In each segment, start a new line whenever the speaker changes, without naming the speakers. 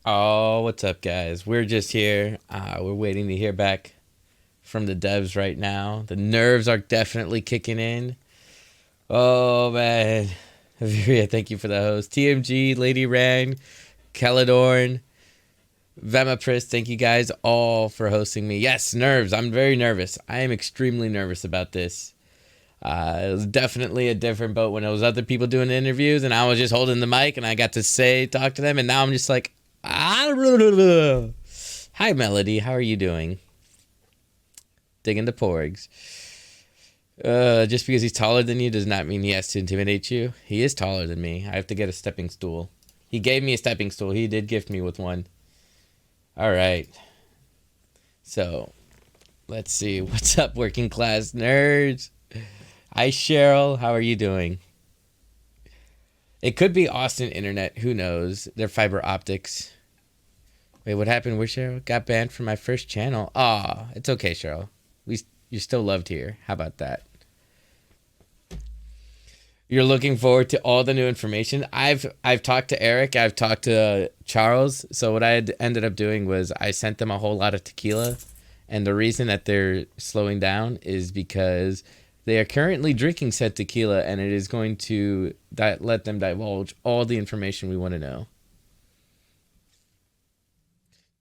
Oh, what's up, guys? We're just here. We're waiting to hear back from the devs right now. The nerves are definitely kicking in. Oh, man. Viria, thank you for the host. TMG, Lady Ran, Caledorn, Vemapris, thank you guys all for hosting me. Yes, nerves. I'm very nervous. I am extremely nervous about this. It was definitely a different boat when it was other people doing the interviews and I was just holding the mic and I got to talk to them, and now I'm just like, ah, hi, Melody. How are you doing? Digging the porgs. Just because he's taller than you does not mean he has to intimidate you. He is taller than me. I have to get a stepping stool. He gave me a stepping stool. He did gift me with one. All right. So, let's see. What's up, working class nerds? Hi, Cheryl. How are you doing? It could be Austin Internet. Who knows? They're fiber optics. Wait, what happened? Where Cheryl got banned from my first channel? Aw, it's okay, Cheryl. You're still loved here. How about that? You're looking forward to all the new information. I've talked to Eric. I've talked to Charles. So what I had ended up doing was I sent them a whole lot of tequila, and the reason that they're slowing down is because they are currently drinking said tequila, and it is going to let them divulge all the information we want to know.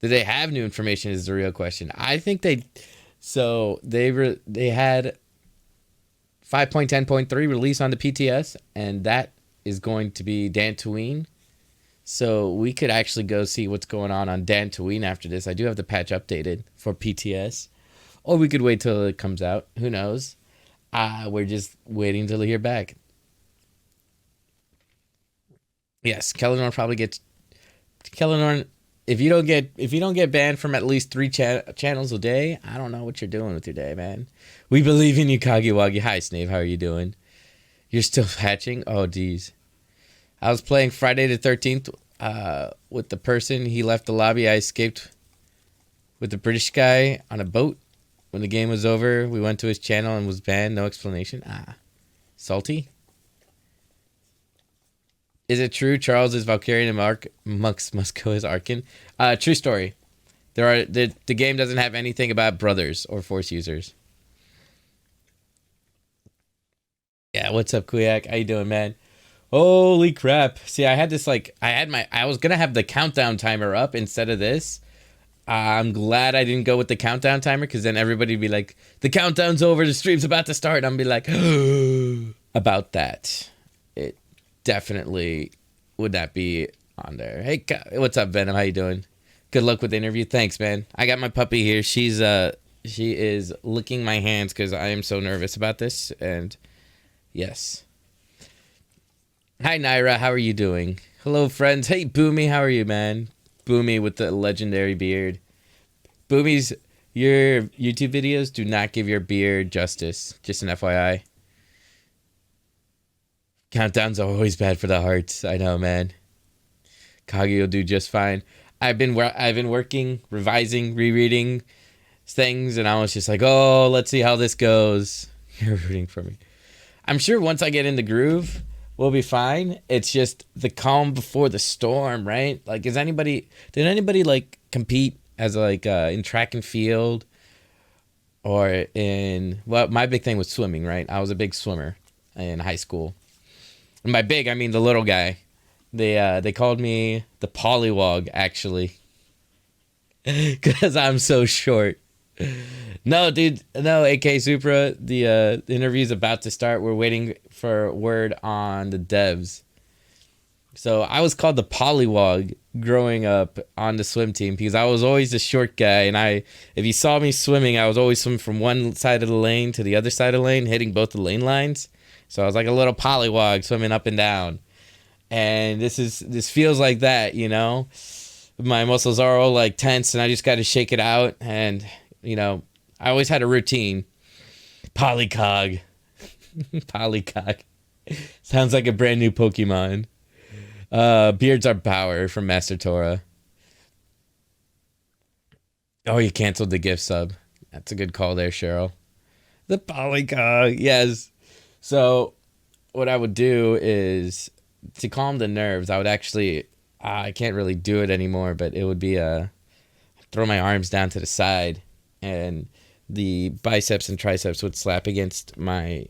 Do they have new information is the real question. I think they. So they had 5.10.3 release on the PTS, and that is going to be Dantooine. So we could actually go see what's going on Dantooine after this. I do have the patch updated for PTS, or we could wait till it comes out. Who knows? We're just waiting till we hear back. Yes, Kellenor probably gets Kellenor. If you don't get banned from at least three channels a day, I don't know what you're doing with your day, man. We believe in you, Kagiwagi. Hi, Snave. How are you doing? You're still hatching? Oh, geez. I was playing Friday the 13th with the person. He left the lobby. I escaped with the British guy on a boat. When the game was over, we went to his channel and was banned. No explanation. Salty? Is it true Charles is Valkyrian and Musco is Arkin? True story. The game doesn't have anything about brothers or force users. Yeah, what's up, Kuyak? How you doing, man? Holy crap. See, I had this I was gonna have the countdown timer up instead of this. I'm glad I didn't go with the countdown timer, because then everybody'd be like, the countdown's over, the stream's about to start. I'm be like, about that. It definitely would not be on there. Hey, what's up, Venom? How you doing? Good luck with the interview. Thanks, man. I got my puppy here. She is licking my hands because I am so nervous about this. And yes. Hi, Naira. How are you doing? Hello, friends. Hey, Boomy. How are you, man? Boomy with the legendary beard. Boomy's, your YouTube videos do not give your beard justice. Just an FYI. Countdowns are always bad for the hearts. I know, man. Kagi will do just fine. I've been working, revising, rereading things, and I was just like, oh, let's see how this goes. You're rooting for me. I'm sure once I get in the groove, we'll be fine. It's just the calm before the storm, right? Like, did anybody like compete as like in track and field, or well, my big thing was swimming, right? I was a big swimmer in high school. And by big, I mean the little guy. They called me the Pollywog, actually, because I'm so short. No, dude. No, AK Supra. The interview's about to start. We're waiting for word on the devs. So I was called the Pollywog growing up on the swim team because I was always the short guy. And if you saw me swimming, I was always swimming from one side of the lane to the other side of the lane, hitting both the lane lines. So I was like a little Pollywog swimming up and down. And this feels like that, you know? My muscles are all like tense and I just got to shake it out. And, you know, I always had a routine. Polycog. Polycog. Sounds like a brand new Pokemon. Beards are power from Master Tora. Oh, you canceled the gift sub. That's a good call there, Cheryl. The Polycog. Yes. So what I would do is, to calm the nerves, I would actually I can't really do it anymore, but it would be throw my arms down to the side, and the biceps and triceps would slap against my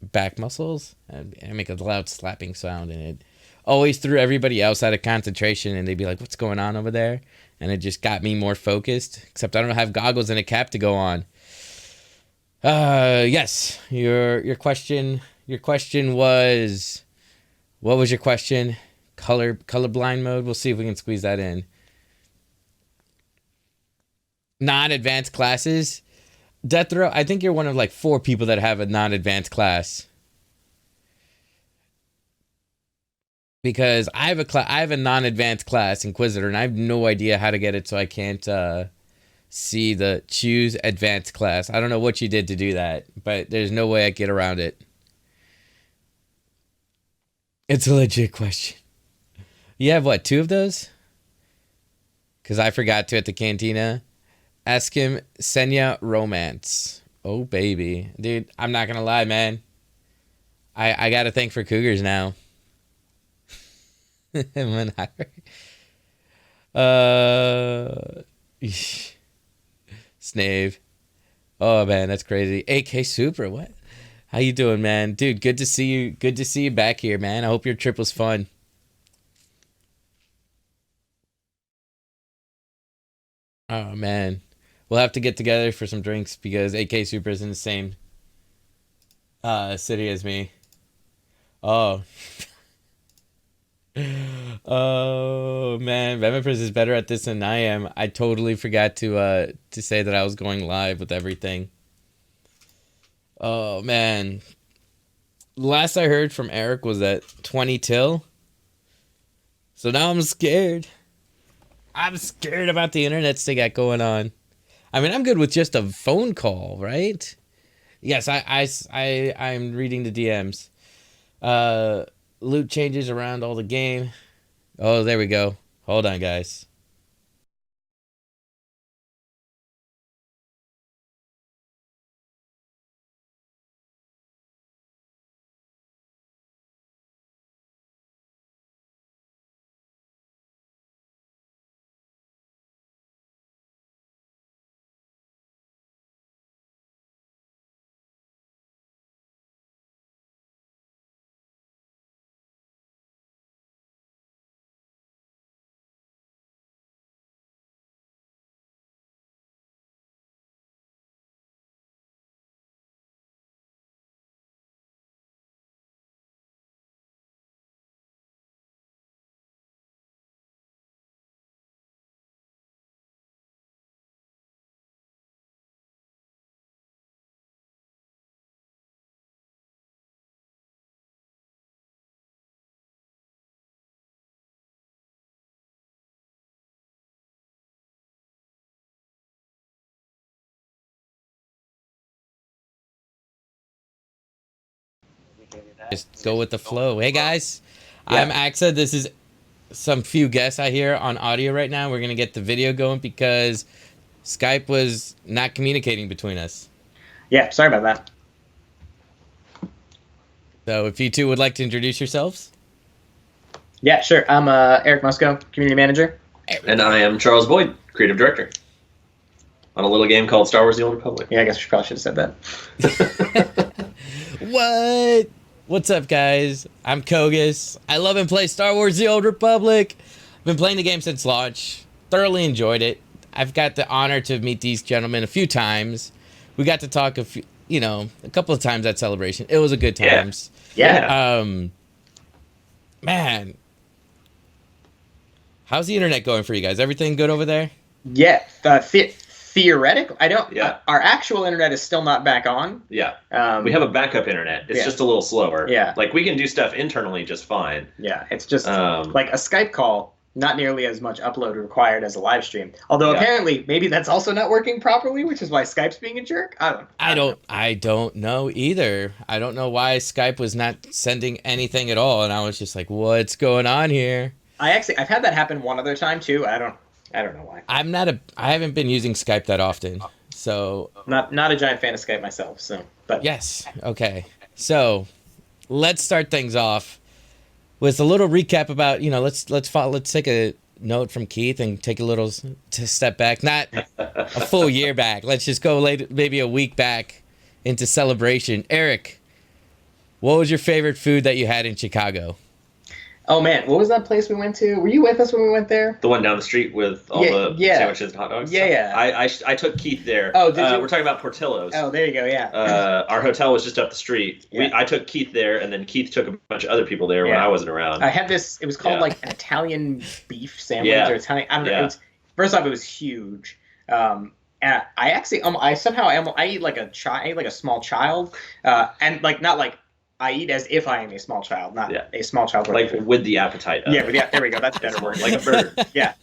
back muscles and make a loud slapping sound, and it always threw everybody else out of concentration, and they'd be like, what's going on over there? And it just got me more focused, except I don't have goggles and a cap to go on. Yes, your question was, what was your question? Colorblind mode. We'll see if we can squeeze that in. Non-advanced classes. Death Row, I think you're one of like 4 people that have a non-advanced class. Because I have a non-advanced class, Inquisitor, and I have no idea how to get it, so I can't see the choose advanced class. I don't know what you did to do that, but there's no way I get around it. It's a legit question. You have what, 2 of those? Because I forgot to at the cantina. Ask him Senya Romance. Oh, baby. Dude, I'm not going to lie, man. I got to thank for Cougars now. Snave. Oh, man, that's crazy. AK Super, what? How you doing, man? Dude, good to see you. Good to see you back here, man. I hope your trip was fun. Oh, man. We'll have to get together for some drinks because AK Super is in the same city as me. Oh. Oh, man. Vemipris is better at this than I am. I totally forgot to say that I was going live with everything. Oh, man. Last I heard from Eric was at 20 till. So now I'm scared. I'm scared about the internets they got going on. I mean, I'm good with just a phone call, right? Yes, I'm reading the DMs. Loot changes around all the game. Oh, there we go. Hold on, guys. Just go with the flow. Hey, guys. Yeah. I'm Axa. This is some few guests I hear on audio right now. We're going to get the video going because Skype was not communicating between us.
Yeah, sorry about that.
So if you two would like to introduce yourselves.
Yeah, sure. I'm Eric Musco, community manager.
And I am Charles Boyd, creative director. On a little game called Star Wars: The Old Republic.
Yeah, I guess we probably should have said
that. What? What's up, guys? I'm Kogus. I love and play Star Wars: The Old Republic. I've been playing the game since launch. Thoroughly enjoyed it. I've got the honor to meet these gentlemen a few times. We got to talk a couple of times at Celebration. It was a good times.
Yeah.
Man. How's the internet going for you guys? Everything good over there?
Yeah. Theoretically, I don't. Yeah. Our actual internet is still not back on.
Yeah. We have a backup internet. It's just a little slower.
Yeah.
Like we can do stuff internally just fine.
Yeah. It's just like a Skype call. Not nearly as much upload required as a live stream. Although apparently maybe that's also not working properly, which is why Skype's being a jerk. I
don't know either. I don't know why Skype was not sending anything at all, and I was just like, what's going on here?
I've had that happen one other time too. I don't know why.
I haven't been using Skype that often. So
not a giant fan of Skype myself, but
yes. Okay. So let's start things off. with a little recap about, let's take a note from Keith and take a little step back, not a full year back. Let's just go maybe a week back into Celebration. Eric, what was your favorite food that you had in Chicago?
Oh man, what was that place we went to? Were you with us when we went there?
The one down the street with all the sandwiches and hot dogs?
Yeah.
I took Keith there.
Oh, did you?
We're talking about Portillo's.
Oh, there you go, yeah.
Our hotel was just up the street.
Yeah.
I took Keith there, and then Keith took a bunch of other people there when I wasn't around.
I had this, it was called like an Italian beef sandwich or Italian, I don't know. First off, it was huge. And I actually, I eat like a small child, and like not like I eat as if I am a small child, not a small child.
Like with the appetite.
There we go. That's a better word.
Like a bird.
Yeah.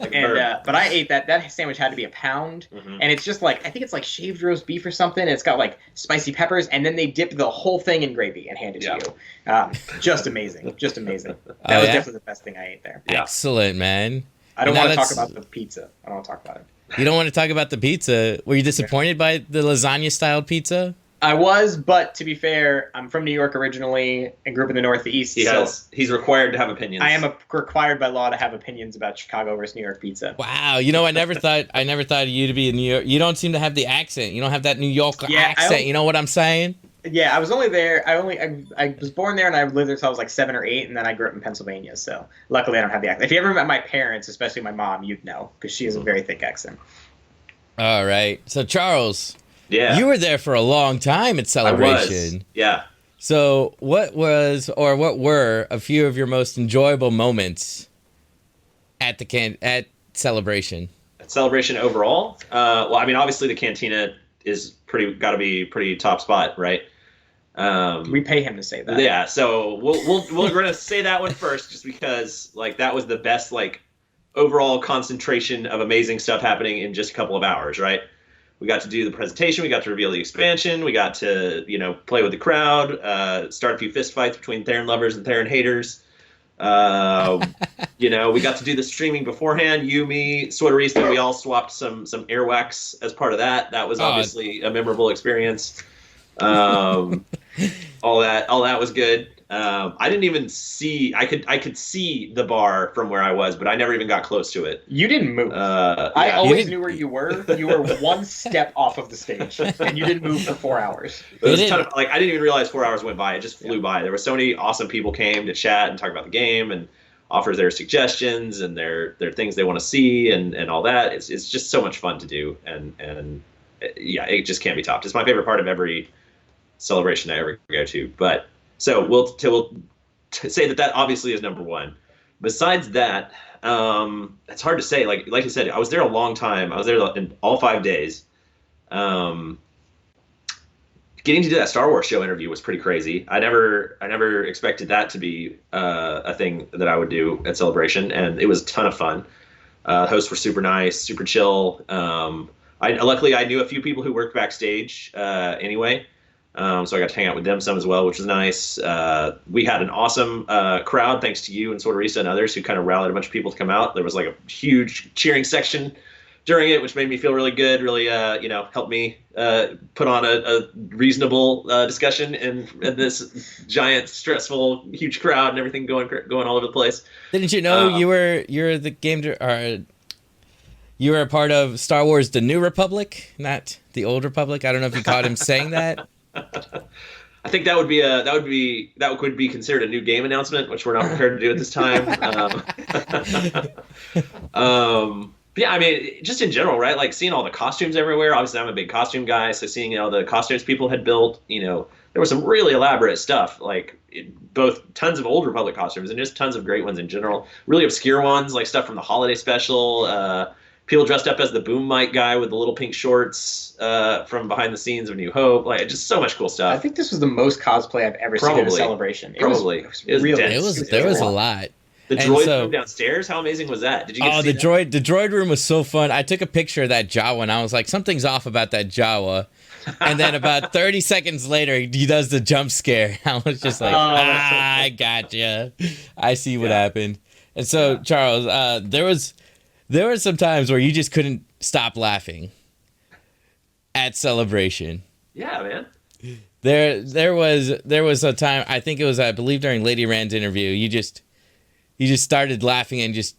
But I ate that. That sandwich had to be a pound, and it's just like I think it's like shaved roast beef or something. And it's got like spicy peppers, and then they dip the whole thing in gravy and hand it to you. Just amazing. Just amazing. That was definitely the best thing I ate there.
Yeah. Excellent, man.
I don't want to talk about the pizza. I don't want to talk about it.
You don't want to talk about the pizza? Were you disappointed by the lasagna-styled pizza?
I was, but to be fair, I'm from New York originally and grew up in the Northeast.
He's required to have opinions.
I am required by law to have opinions about Chicago versus New York pizza.
Wow, I never thought of you to be a New York. You don't seem to have the accent. You don't have that New York accent. You know what I'm saying?
Yeah, I was only there. I was born there and I lived there until I was like 7 or 8, and then I grew up in Pennsylvania. So luckily, I don't have the accent. If you ever met my parents, especially my mom, you'd know because she has a very thick accent.
All right, so Charles.
Yeah.
You were there for a long time at Celebration.
I was. Yeah.
So what were a few of your most enjoyable moments at Celebration?
At Celebration overall? Well, I mean, obviously the cantina is got to be pretty top spot, right?
We pay him to say that.
Yeah, so we're gonna say that one first, just because like that was the best like overall concentration of amazing stuff happening in just a couple of hours, right? We got to do the presentation. We got to reveal the expansion. We got to, play with the crowd, start a few fist fights between Theron lovers and Theron haters. We got to do the streaming beforehand. You, me, SWTOR, we all swapped some airwax as part of that. That was obviously a memorable experience. All that was good. I didn't even see. I could see the bar from where I was, but I never even got close to it.
You didn't move. I always knew where you were. You were one step off of the stage, and you didn't move for 4 hours.
It was I didn't even realize 4 hours went by. It just flew by. There were so many awesome people came to chat and talk about the game and offer their suggestions and their things they want to see and all that. It's just so much fun to do, and it just can't be topped. It's my favorite part of every celebration I ever go to, but. So we'll say that obviously is number one. Besides that, it's hard to say. Like I said, I was there a long time. I was there in all 5 days. Getting to do that Star Wars show interview was pretty crazy. I never expected that to be a thing that I would do at Celebration, and it was a ton of fun. Hosts were super nice, super chill. Luckily I knew a few people who worked backstage anyway. So I got to hang out with them some as well, which was nice. We had an awesome crowd, thanks to you and SWTOR and others who kind of rallied a bunch of people to come out. There was like a huge cheering section during it, which made me feel really good, really, helped me put on a reasonable discussion in this giant, stressful, huge crowd and everything going all over the place.
Didn't you know you were the game you were a part of Star Wars: The New Republic, not the Old Republic? I don't know if you caught him saying that.
I think that would be considered a new game announcement, which we're not prepared to do at this time. Yeah, I mean, just in general, right? Like seeing all the costumes everywhere. Obviously, I'm a big costume guy, so seeing the costumes people had built, there was some really elaborate stuff, like both tons of Old Republic costumes and just tons of great ones in general. Really obscure ones, like stuff from the holiday special. People dressed up as the boom mic guy with the little pink shorts from behind the scenes of New Hope. Like, just so much cool stuff.
I think this was the most cosplay I've ever seen at a celebration.
There was
a lot.
The droid room downstairs, how amazing was that? Did you get to see that?
The droid room was so fun. I took a picture of that Jawa and I was like, something's off about that Jawa. And then about 30 seconds later, he does the jump scare. I was just like, I gotcha. I see what happened. And so, Charles, there were some times where you just couldn't stop laughing at Celebration.
Yeah, man.
There was a time, I think it was, I believe during Lady Rand's interview, you just started laughing and just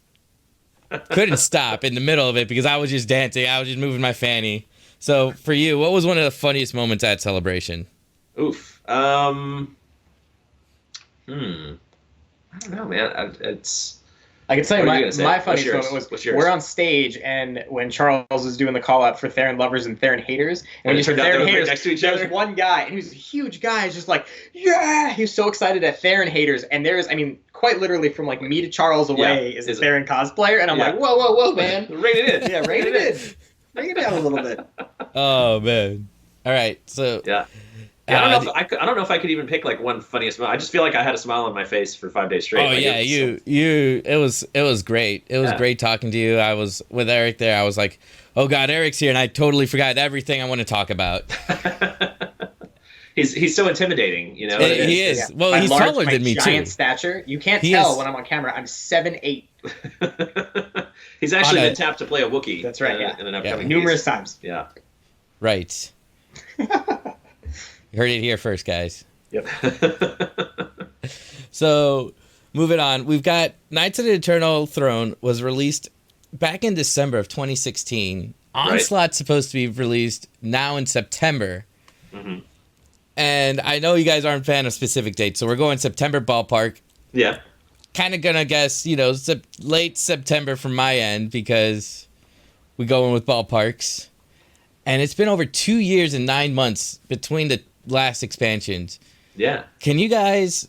couldn't stop in the middle of it because I was just dancing. I was just moving my fanny. So for you, what was one of the funniest moments at Celebration?
Oof. I don't know, man.
I can tell you my funniest moment was we're on stage, and when Charles was doing the call out for Theron lovers and Theron haters, and when you said Theron haters, next to each other, there's one guy, and he was a huge guy, just like, yeah, he was so excited at Theron haters, and there's, I mean, quite literally from like me to Charles away is a Theron cosplayer, and I'm like, whoa, man,
rein it in,
yeah, rein it in, bring it down a little bit.
Oh man, all right, so
yeah. Yeah, I don't know if I could even pick like one funniest moment. I just feel like I had a smile on my face for 5 days straight.
Oh, like, yeah, it was great. It was great talking to you. I was with Eric there. I was like, oh God, Eric's here, and I totally forgot everything I want to talk about.
He's so intimidating, you know.
He is. Yeah. Well, he's taller than me too.
Giant stature. You can't tell when I'm on camera. I'm 7'8".
He's actually been tapped to play a Wookiee.
That's right.
In an upcoming
numerous times.
Yeah.
Right. You heard it here first, guys.
Yep.
So, moving on, we've got Knights of the Eternal Throne was released back in December of 2016. Onslaught's supposed to be released now in September.
Mm-hmm.
And I know you guys aren't a fan of specific dates, so we're going September ballpark.
Yeah.
Kind of gonna guess, late September from my end because we go in with ballparks. And it's been over 2 years and 9 months between the last expansions.
Yeah.
Can you guys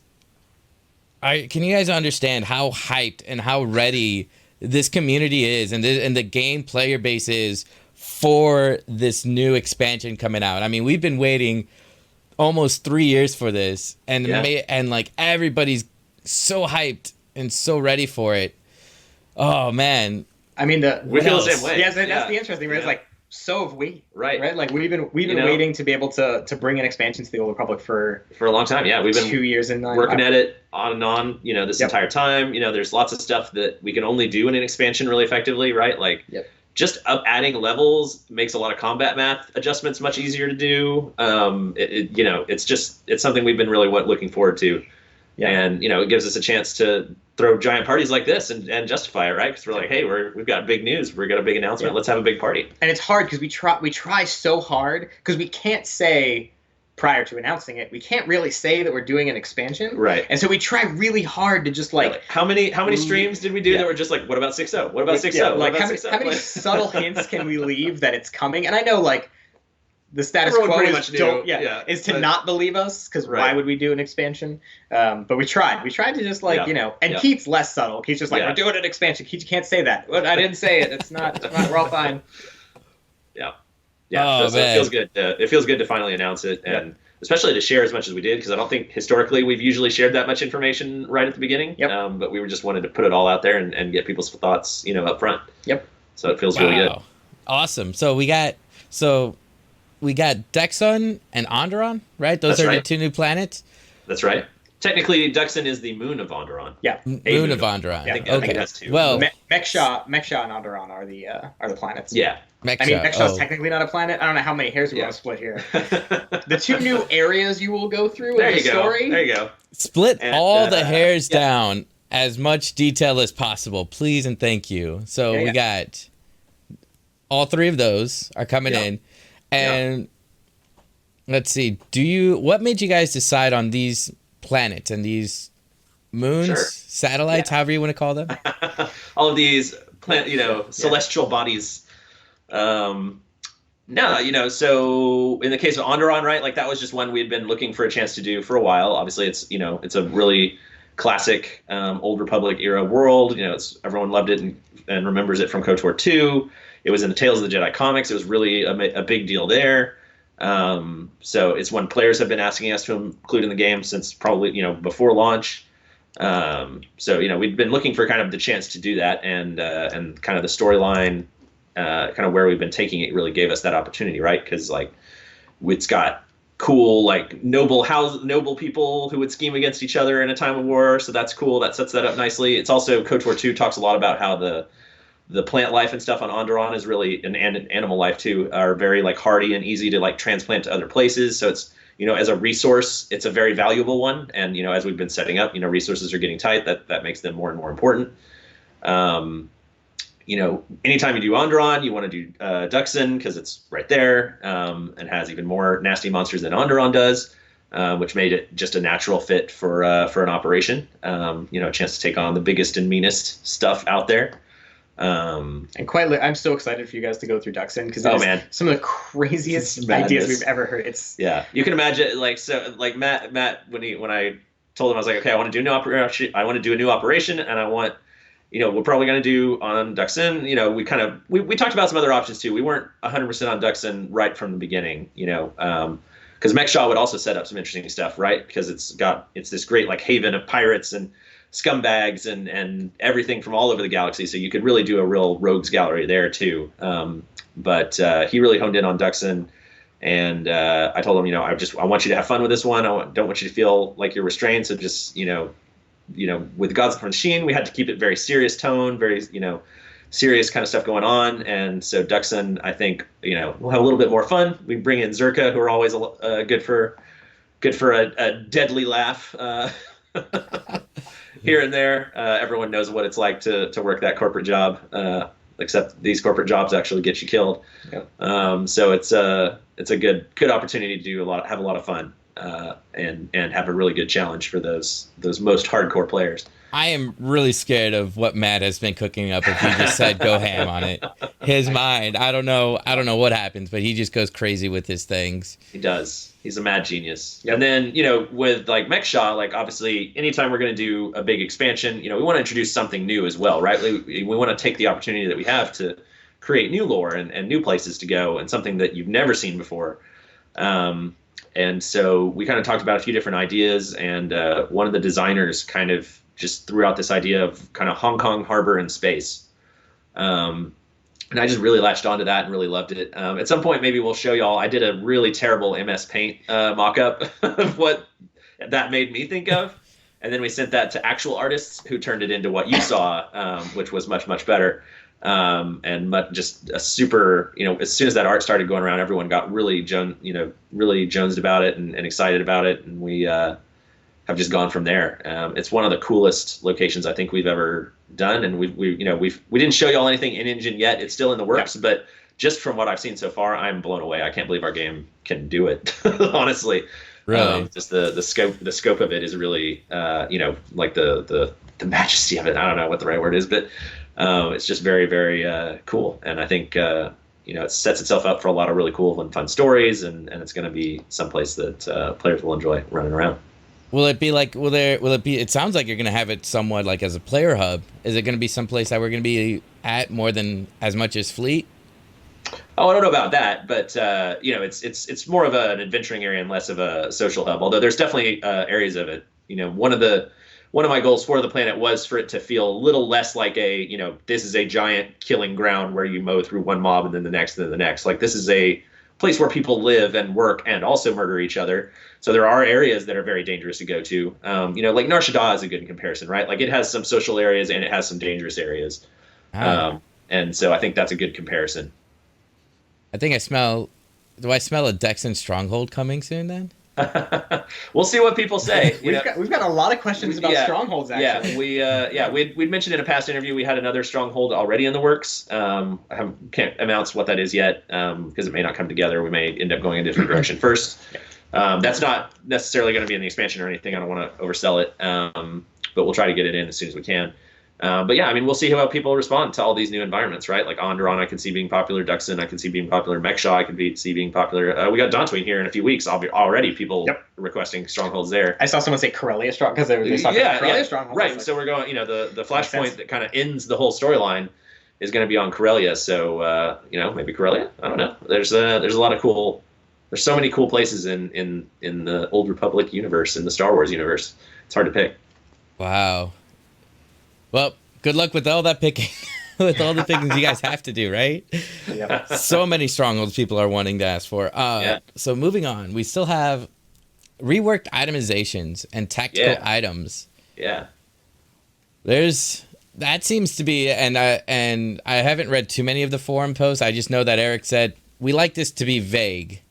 understand how hyped and how ready this community is and the game player base is for this new expansion coming out? I mean, we've been waiting almost 3 years for this, and like everybody's so hyped and so ready for it. Oh man.
I mean,
we feel the same way.
Yeah, that's the interesting thing. It's like, so have we,
right?
Like we've been waiting to be able to bring an expansion to the Old Republic for
a long time. Yeah, we've been
2 years and 9
working at it on and on. This entire time. There's lots of stuff that we can only do in an expansion really effectively, right? Like just adding levels makes a lot of combat math adjustments much easier to do. It's something we've been really looking forward to. Yeah. And, it gives us a chance to throw giant parties like this and justify it, right? Because we're like, hey, we've got big news. We've got a big announcement. Let's have a big party.
And it's hard because we try so hard because we can't say prior to announcing it, we can't really say that we're doing an expansion.
Right.
And so we try really hard to just like...
How many streams did we do that were just like, what about 6.0? What about 6.0?
Yeah, like how many subtle hints can we leave that it's coming? And I know like... The status quo is to not believe us because why would we do an expansion? But we tried. We tried to just like and Keith's less subtle. Keith's just like we're doing an expansion. Keith, you can't say that. Well, I didn't say it. It's not. We're all fine.
Yeah. So it feels good. It feels good to finally announce it, and especially to share as much as we did because I don't think historically we've usually shared that much information right at the beginning. Yep. But we were just wanted to put it all out there and get people's thoughts up front.
Yep.
So it feels really good.
Awesome. So we got Dexon and Onderon, right? Those are the two new planets.
That's right. Technically, Dexon is the moon of Onderon.
Yeah,
moon of Onderon.
I think that's two.
Well,
Meksha and Onderon are the planets.
Yeah.
Meksha's technically not a planet. I don't know how many hairs we want to split here. The two new areas you will go through in the story.
There you go.
Split all the hairs down as much detail as possible, please and thank you. So we got all three of those are coming in. And let's see, what made you guys decide on these planets and these moons, satellites, however you want to call them?
All of these celestial bodies. So in the case of Onderon, right, like that was just one we had been looking for a chance to do for a while. Obviously it's a really classic Old Republic era world. Everyone loved it and remembers it from KOTOR 2. It was in the Tales of the Jedi comics. It was really a big deal there. So it's one players have been asking us to include in the game since probably, before launch. So we'd been looking for kind of the chance to do that and kind of the storyline, kind of where we've been taking it really gave us that opportunity, right? Because like it's got cool like noble people who would scheme against each other in a time of war. So that's cool. That sets that up nicely. It's also KOTOR 2 talks a lot about how the plant life and stuff on Onderon is really, and animal life too, are very like hardy and easy to like transplant to other places. So it's as a resource, it's a very valuable one. And, as we've been setting up, resources are getting tight. That makes them more and more important. Anytime you do Onderon, you want to do Duxon because it's right there and has even more nasty monsters than Onderon does, which made it just a natural fit for an operation. A chance to take on the biggest and meanest stuff out there.
And I'm so excited for you guys to go through Duxon because some of the craziest ideas we've ever heard.
You can imagine Matt when I told him, I was like, okay, I want to do a new operation, and I want, we're probably going to do on Duxon. We talked about some other options too. We weren't 100% on Duxon right from the beginning. Because Mechshaw would also set up some interesting stuff, right? Because it's this great haven of pirates and scumbags and everything from all over the galaxy. So you could really do a real rogues gallery there too. But he really honed in on Duxon, and I told him, I want you to have fun with this one. Don't want you to feel like you're restrained. So just with Gods of the Machine, we had to keep it very serious tone, very serious kind of stuff going on. And so Duxon, I think, we'll have a little bit more fun. We bring in Zerka, who are always good for a deadly laugh. Here and there, everyone knows what it's like to work that corporate job, except these corporate jobs actually get you killed. Yep. So it's a good opportunity to have a lot of fun and have a really good challenge for those most hardcore players.
I am really scared of what Matt has been cooking up. If he just said go ham on it, his mind, I don't know what happens, but he just goes crazy with his things.
He does. He's a mad genius. Yep. And then, with Mechshaw, obviously anytime we're going to do a big expansion, we want to introduce something new as well, right? We want to take the opportunity that we have to create new lore and new places to go and something that you've never seen before. And so we kind of talked about a few different ideas, and one of the designers kind of just threw out this idea of kind of Hong Kong harbor in space. And I just really latched onto that and really loved it. At some point, maybe we'll show y'all. I did a really terrible MS Paint mock-up of what that made me think of. And then we sent that to actual artists who turned it into what you saw, which was much, much better. And just a super, as soon as that art started going around, everyone got really jonesed about it and excited about it. And we have just gone from there. It's one of the coolest locations I think we've ever done, and we didn't show y'all anything in engine yet. It's still in the works, but just from what I've seen so far, I'm blown away. I can't believe our game can do it. Honestly,
really,
just the scope of it is really the majesty of it. I don't know what the right word is, but it's just very, very cool. And I think it sets itself up for a lot of really cool and fun stories, and it's going to be someplace that players will enjoy running around.
Will it be it sounds like you're going to have it somewhat like as a player hub. Is it going to be someplace that we're going to be at more than as much as Fleet?
Oh, I don't know about that, but it's more of an adventuring area and less of a social hub, although there's definitely areas of it. One of my goals for the planet was for it to feel a little less like this is a giant killing ground where you mow through one mob and then the next and then the next. Like, this is a place where people live and work and also murder each other. So there are areas that are very dangerous to go to. Like Nar Shaddaa is a good comparison, right? Like, it has some social areas and it has some dangerous areas. And so I think that's a good comparison.
I think do I smell a Dexon stronghold coming soon then?
We'll see what people say.
We've got a lot of questions about strongholds, actually.
We'd mentioned in a past interview we had another stronghold already in the works. I can't announce what that is yet because it may not come together. We may end up going in a different direction first. That's not necessarily going to be in the expansion or anything. I don't want to oversell it, but we'll try to get it in as soon as we can. But yeah, I mean, we'll see how people respond to all these new environments, right? Like Onderon, I can see being popular. Duxon, I can see being popular. Mechshaw, I can see being popular. We got Dantooine here in a few weeks. Already people requesting strongholds there.
I saw someone say Corellia strong because they were talking about Corellia strongholds.
Right. So we're going. The flashpoint that kind of ends the whole storyline is going to be on Corellia. So maybe Corellia. I don't know. There's a lot of cool. There's so many cool places in the Old Republic universe, in the Star Wars universe. It's hard to pick.
Wow. Well, good luck with all that picking, with all the pickings you guys have to do, right?
Yeah.
So many strongholds people are wanting to ask for. So moving on, we still have reworked itemizations and tactical items.
Yeah.
That seems to be, and I haven't read too many of the forum posts. I just know that Eric said, we like this to be vague.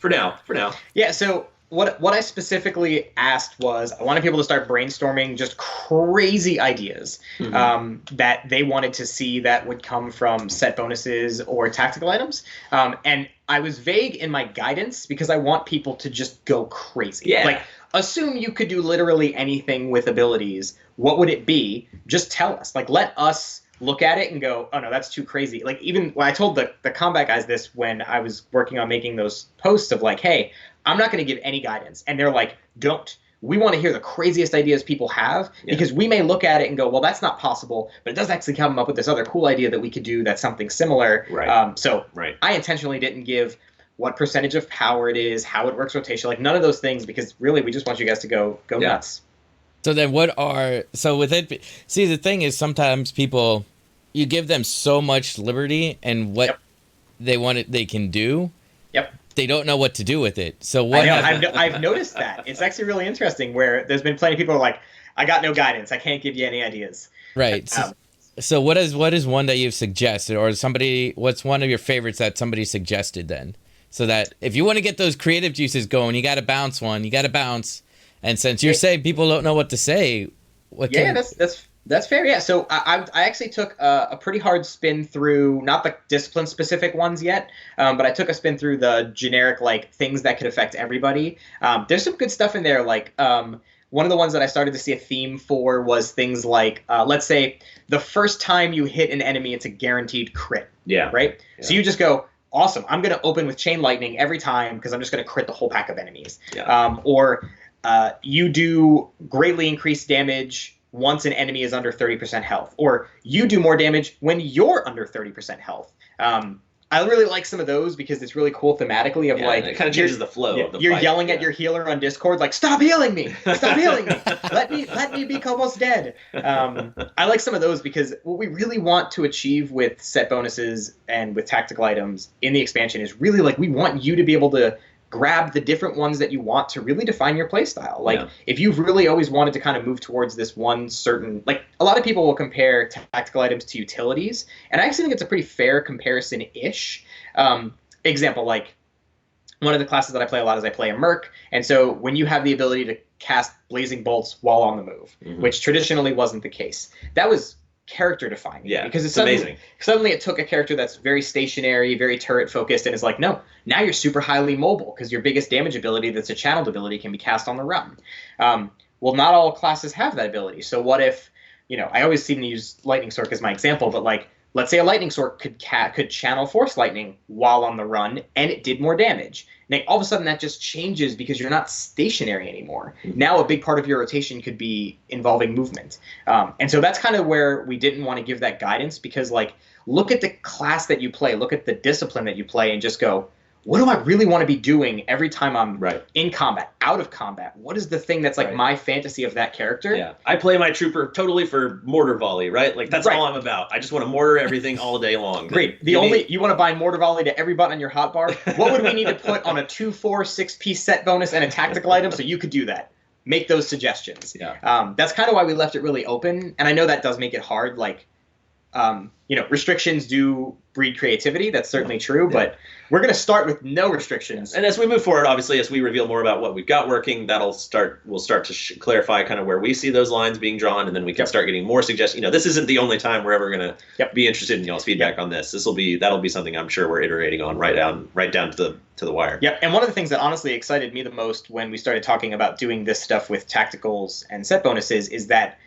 For now.
Yeah, so what I specifically asked was I wanted people to start brainstorming just crazy ideas that they wanted to see that would come from set bonuses or tactical items. And I was vague in my guidance because I want people to just go crazy.
Yeah.
Like, assume you could do literally anything with abilities. What would it be? Just tell us. Like, let us look at it and go, oh no, that's too crazy. Like, even when I told the combat guys this when I was working on making those posts of like, hey, I'm not going to give any guidance. And they're like, don't. We want to hear the craziest ideas people have because we may look at it and go, well, that's not possible, but it does actually come up with this other cool idea that we could do that's something similar.
Right.
So I intentionally didn't give what percentage of power it is, how it works rotation, like none of those things, because really we just want you guys to go nuts.
So then with it, see, the thing is sometimes people, you give them so much liberty and what they can do.
Yep.
They don't know what to do with it. So what?
I've noticed that. It's actually really interesting where there's been plenty of people who are like, I got no guidance. I can't give you any ideas.
Right. So what is one that you've suggested, or what's one of your favorites that somebody suggested then? So that if you want to get those creative juices going, you got to bounce one. You got to bounce. And since you're saying people don't know what to say,
that's fair. Yeah. So I actually took a pretty hard spin through not the discipline specific ones yet, but I took a spin through the generic like things that could affect everybody. There's some good stuff in there. Like one of the ones that I started to see a theme for was things like let's say the first time you hit an enemy, it's a guaranteed crit.
Yeah.
Right.
Yeah.
So you just go, awesome, I'm going to open with chain lightning every time because I'm just going to crit the whole pack of enemies.
Yeah.
Or you do greatly increased damage once an enemy is under 30% health, or you do more damage when you're under 30% health. I really like some of those because it's really cool thematically of like
it kind of changes the flow of the
you're
fight.
yelling at your healer on Discord like, stop healing me, let me be almost dead. I like some of those because what we really want to achieve with set bonuses and with tactical items in the expansion is really like we want you to be able to grab the different ones that you want to really define your playstyle. Like if you've really always wanted to kind of move towards this one certain, like a lot of people will compare tactical items to utilities, and I actually think it's a pretty fair comparison-ish. Example, like one of the classes that I play a lot is I play a merc, and so when you have the ability to cast blazing bolts while on the move, which traditionally wasn't the case, that was character defining.
Yeah,
because
it's amazing.
Suddenly it took a character that's very stationary, very turret focused, and it's like, no, now you're super highly mobile because your biggest damage ability that's a channeled ability can be cast on the run. Well, not all classes have that ability. So what if, I always seem to use Lightning Sword as my example, but like, let's say a Lightning Sword could channel Force Lightning while on the run, and it did more damage. Now, all of a sudden, that just changes because you're not stationary anymore. Now, a big part of your rotation could be involving movement. And so that's kind of where we didn't want to give that guidance because, like, look at the class that you play, look at the discipline that you play, and just go, what do I really want to be doing every time I'm in combat, out of combat? What is the thing that's like my fantasy of that character?
Yeah, I play my trooper totally for mortar volley, right? Like that's all I'm about. I just want to mortar everything all day long.
Great. You want to buy mortar volley to every button on your hotbar? What would we need to put on a 2, 4, 6-piece set bonus and a tactical item so you could do that? Make those suggestions.
Yeah.
That's kind of why we left it really open, and I know that does make it hard. Like, restrictions do breed creativity. That's certainly true, but we're going to start with no restrictions.
And as we move forward, obviously, as we reveal more about what we've got working, we'll start to clarify kind of where we see those lines being drawn, and then we can start getting more suggestions. This isn't the only time we're ever going to be interested in y'all's feedback on this. That'll be something I'm sure we're iterating on right down to the wire.
Yeah, and one of the things that honestly excited me the most when we started talking about doing this stuff with tacticals and set bonuses is that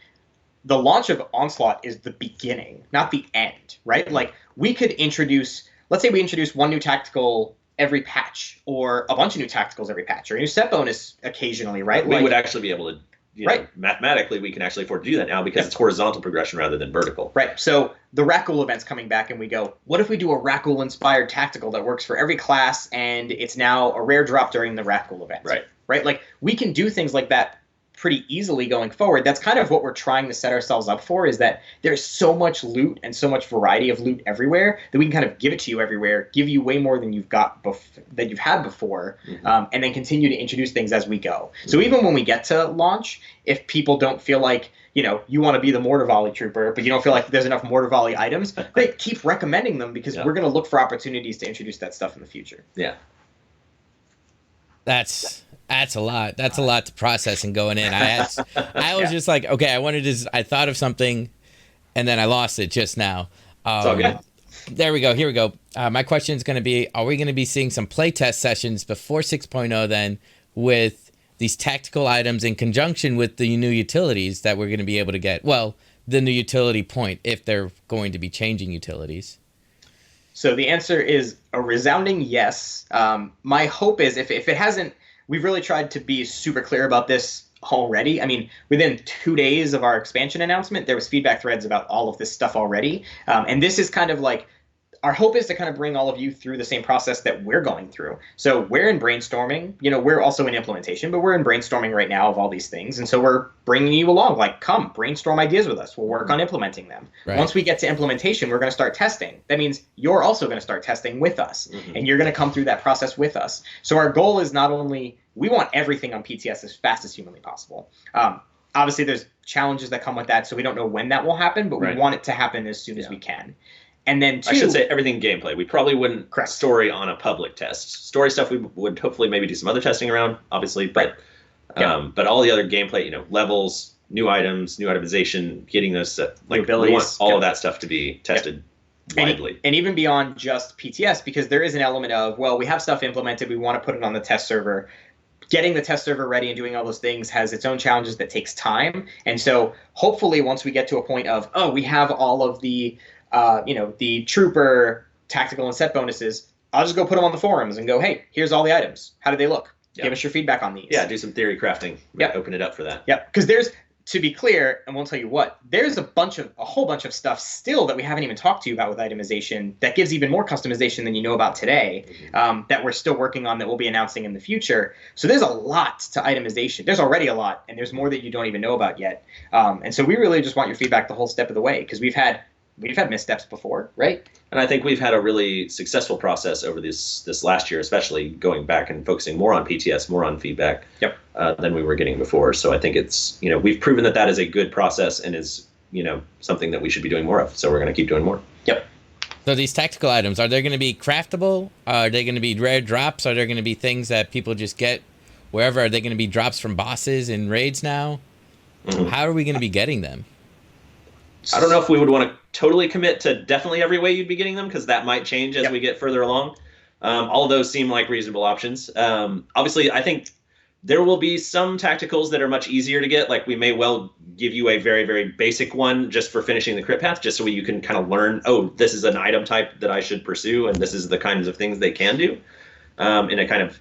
the launch of Onslaught is the beginning, not the end, right? Like, we could let's say we introduce one new tactical every patch, or a bunch of new tacticals every patch, or a new set bonus occasionally, right?
We would actually be able to, mathematically, we can actually afford to do that now because it's horizontal progression rather than vertical.
Right. So the Rakghoul event's coming back, and we go, what if we do a Rakghoul-inspired tactical that works for every class, and it's now a rare drop during the Rakghoul event? Right? Like, we can do things like that pretty easily going forward. That's kind of what we're trying to set ourselves up for, is that there's so much loot and so much variety of loot everywhere that we can kind of give it to you everywhere, give you way more than you've got that you've had before, and then continue to introduce things as we go. So even when we get to launch, if people don't feel like, you want to be the mortar volley trooper, but you don't feel like there's enough mortar volley items, they keep recommending them because we're going to look for opportunities to introduce that stuff in the future.
Yeah.
That's a lot. That's a lot to process and going in. I was just like, okay, I thought of something, and then I lost it just now.
It's all good.
There we go. Here we go. My question is going to be, are we going to be seeing some playtest sessions before 6.0 then with these tactical items in conjunction with the new utilities that we're going to be able to get? Well, the new utility point, if they're going to be changing utilities.
So the answer is a resounding yes. My hope is if it hasn't, we've really tried to be super clear about this already. I mean, within 2 days of our expansion announcement, there was feedback threads about all of this stuff already. And this is kind of like, our hope is to kind of bring all of you through the same process that we're going through. So we're in brainstorming, we're also in implementation, but we're in brainstorming right now of all these things. And so we're bringing you along, like, come brainstorm ideas with us. We'll work on implementing them. Right. Once we get to implementation, we're going to start testing. That means you're also going to start testing with us, and you're going to come through that process with us. So our goal is not only, we want everything on PTS as fast as humanly possible. Obviously, there's challenges that come with that, so we don't know when that will happen, but we want it to happen as soon as we can. And then
I should say everything gameplay. We probably wouldn't story on a public test. Story stuff we would hopefully maybe do some other testing around, obviously, but but all the other gameplay, levels, new items, new itemization, getting those we want all of that stuff to be tested widely.
And even beyond just PTS, because there is an element of, well, we have stuff implemented, we want to put it on the test server. Getting the test server ready and doing all those things has its own challenges that takes time. And so hopefully once we get to a point of, we have all of the the trooper tactical and set bonuses, I'll just go put them on the forums and go, hey, here's all the items. How do they look? Give us your feedback on these.
Yeah, do some theory crafting. Open it up for that.
Yep. Because there's, to be clear, and we'll tell you what, there's a whole bunch of stuff still that we haven't even talked to you about with itemization that gives even more customization than you know about today, that we're still working on, that we'll be announcing in the future. So there's a lot to itemization. There's already a lot, and there's more that you don't even know about yet. And so we really just want your feedback the whole step of the way, because we've had missteps before, right?
And I think we've had a really successful process over this last year, especially going back and focusing more on PTS, more on feedback than we were getting before. So I think it's, we've proven that is a good process and is, something that we should be doing more of. So we're going to keep doing more.
Yep.
So these tactical items, are they going to be craftable? Are they going to be rare drops? Are there going to be things that people just get wherever? Are they going to be drops from bosses in raids now? How are we going to be getting them?
I don't know if we would want to totally commit to definitely every way you'd be getting them, because that might change as we get further along. All of those seem like reasonable options. Obviously, I think there will be some tacticals that are much easier to get. Like, we may well give you a very, very basic one just for finishing the crit path, just so you can kind of learn, this is an item type that I should pursue, and this is the kinds of things they can do in a kind of,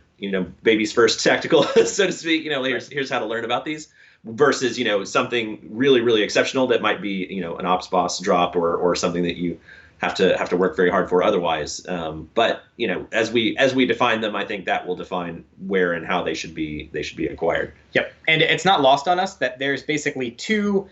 baby's first tactical, so to speak. Here's how to learn about these. Versus, something really, really exceptional that might be, an ops boss drop or something that you have to work very hard for otherwise. But as we define them, I think that will define where and how they should be acquired.
Yep, and it's not lost on us that there's basically two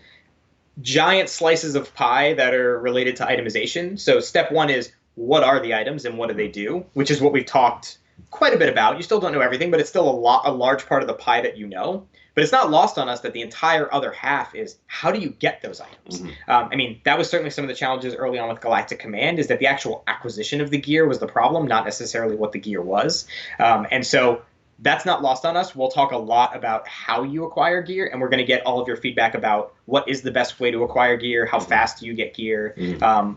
giant slices of pie that are related to itemization. So step one is, what are the items and what do they do? Which is what we've talked quite a bit about. You still don't know everything, but it's still a large part of the pie that you know. But it's not lost on us that the entire other half is, how do you get those items? That was certainly some of the challenges early on with Galactic Command, is that the actual acquisition of the gear was the problem, not necessarily what the gear was. And so that's not lost on us. We'll talk a lot about how you acquire gear, and we're going to get all of your feedback about what is the best way to acquire gear, how fast do you get gear,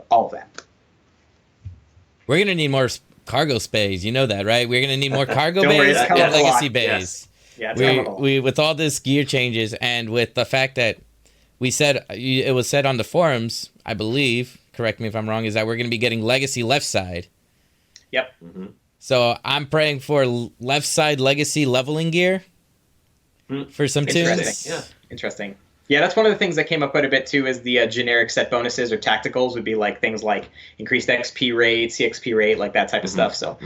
all of that.
We're going to need more cargo space. You know that, right? We're going to need more cargo bays and legacy bays.
Yes. Yeah,
we with all this gear changes, and with the fact that it was said on the forums, I believe, correct me if I'm wrong, is that we're going to be getting legacy left side.
Yep.
So I'm praying for left side legacy leveling gear for some tunes.
Interesting. Yeah, that's one of the things that came up quite a bit too, is the generic set bonuses or tacticals would be like things like increased XP rate, CXP rate, like that type of stuff. So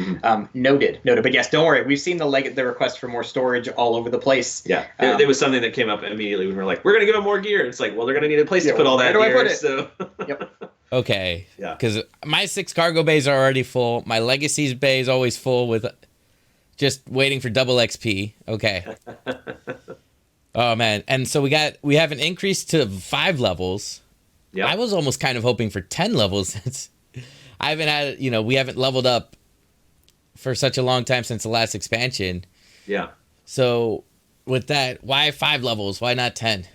noted. But yes, don't worry. We've seen the request for more storage all over the the
Yeah, there was something that came up immediately when we were like, we're going to give them more gear. It's like, well, they're going to need a place to put all that gear. Where do I put it? So.
Okay. Yeah. Because my 6 cargo bays are already full. My legacy's bay is always full with just waiting for double XP. Okay. Oh man, and so we have an increase to 5 levels. Yeah, I was almost kind of hoping for 10 levels. We haven't leveled up for such a long time since the last expansion.
Yeah.
So with that, why 5 levels? Why not 10?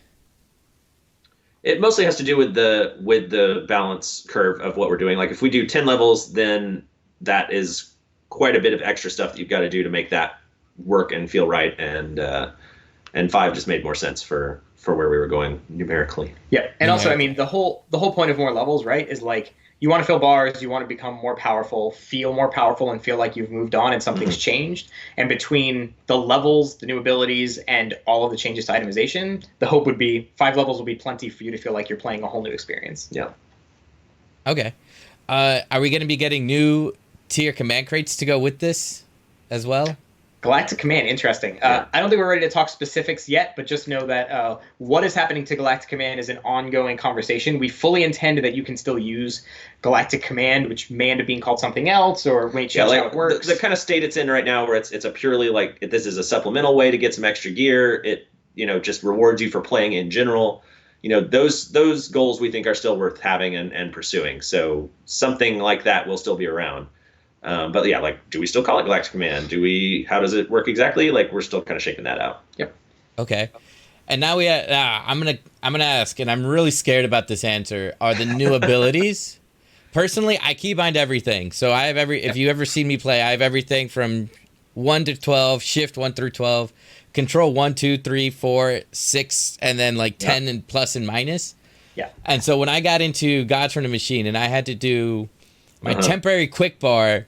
It mostly has to do with the balance curve of what we're doing. Like if we do 10 levels, then that is quite a bit of extra stuff that you've got to do to make that work and feel right. And 5 just made more sense for where we were going numerically.
Yeah, and also, I mean, the whole point of more levels, right, is like you want to fill bars, you want to become more powerful, and feel like you've moved on and something's changed. And between the levels, the new abilities, and all of the changes to itemization, the hope would be 5 levels will be plenty for you to feel like you're playing a whole new experience.
Yeah.
Okay. Are we going to be getting new tier command crates to go with this as well?
Galactic Command, interesting. I don't think we're ready to talk specifics yet, but just know that what is happening to Galactic Command is an ongoing conversation. We fully intend that you can still use Galactic Command, which may end up being called something else, or may change how it works.
The kind of state it's in right now, where it's a purely like this is a supplemental way to get some extra gear. It just rewards you for playing in general. Those goals we think are still worth having and pursuing. So something like that will still be around. But yeah, like, do we still call it Galactic Command? How does it work exactly? Like, we're still kind of shaking that out.
Yep.
Okay. And now I'm gonna ask, and I'm really scared about this answer. Are the new abilities? Personally, I keybind everything. So I have if you ever see me play, I have everything from 1 to 12, shift 1 through 12, control 1, 2, 3, 4, 6, and then like 10 and plus and minus.
Yeah.
And so when I got into Gods from the Machine and I had to do my temporary quick bar,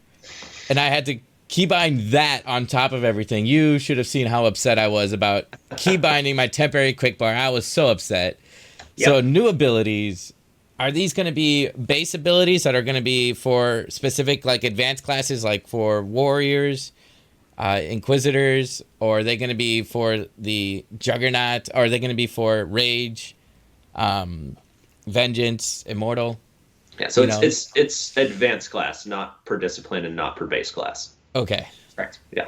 and I had to keybind that on top of everything. You should have seen how upset I was about keybinding my temporary quick bar. I was so upset. Yep. So new abilities, are these going to be base abilities that are going to be for specific like advanced classes, like for warriors, inquisitors, or are they going to be for the juggernaut? Or are they going to be for rage, vengeance, immortal?
Yeah, so it's advanced class, not per discipline and not per base class.
Okay.
Right.
Yeah.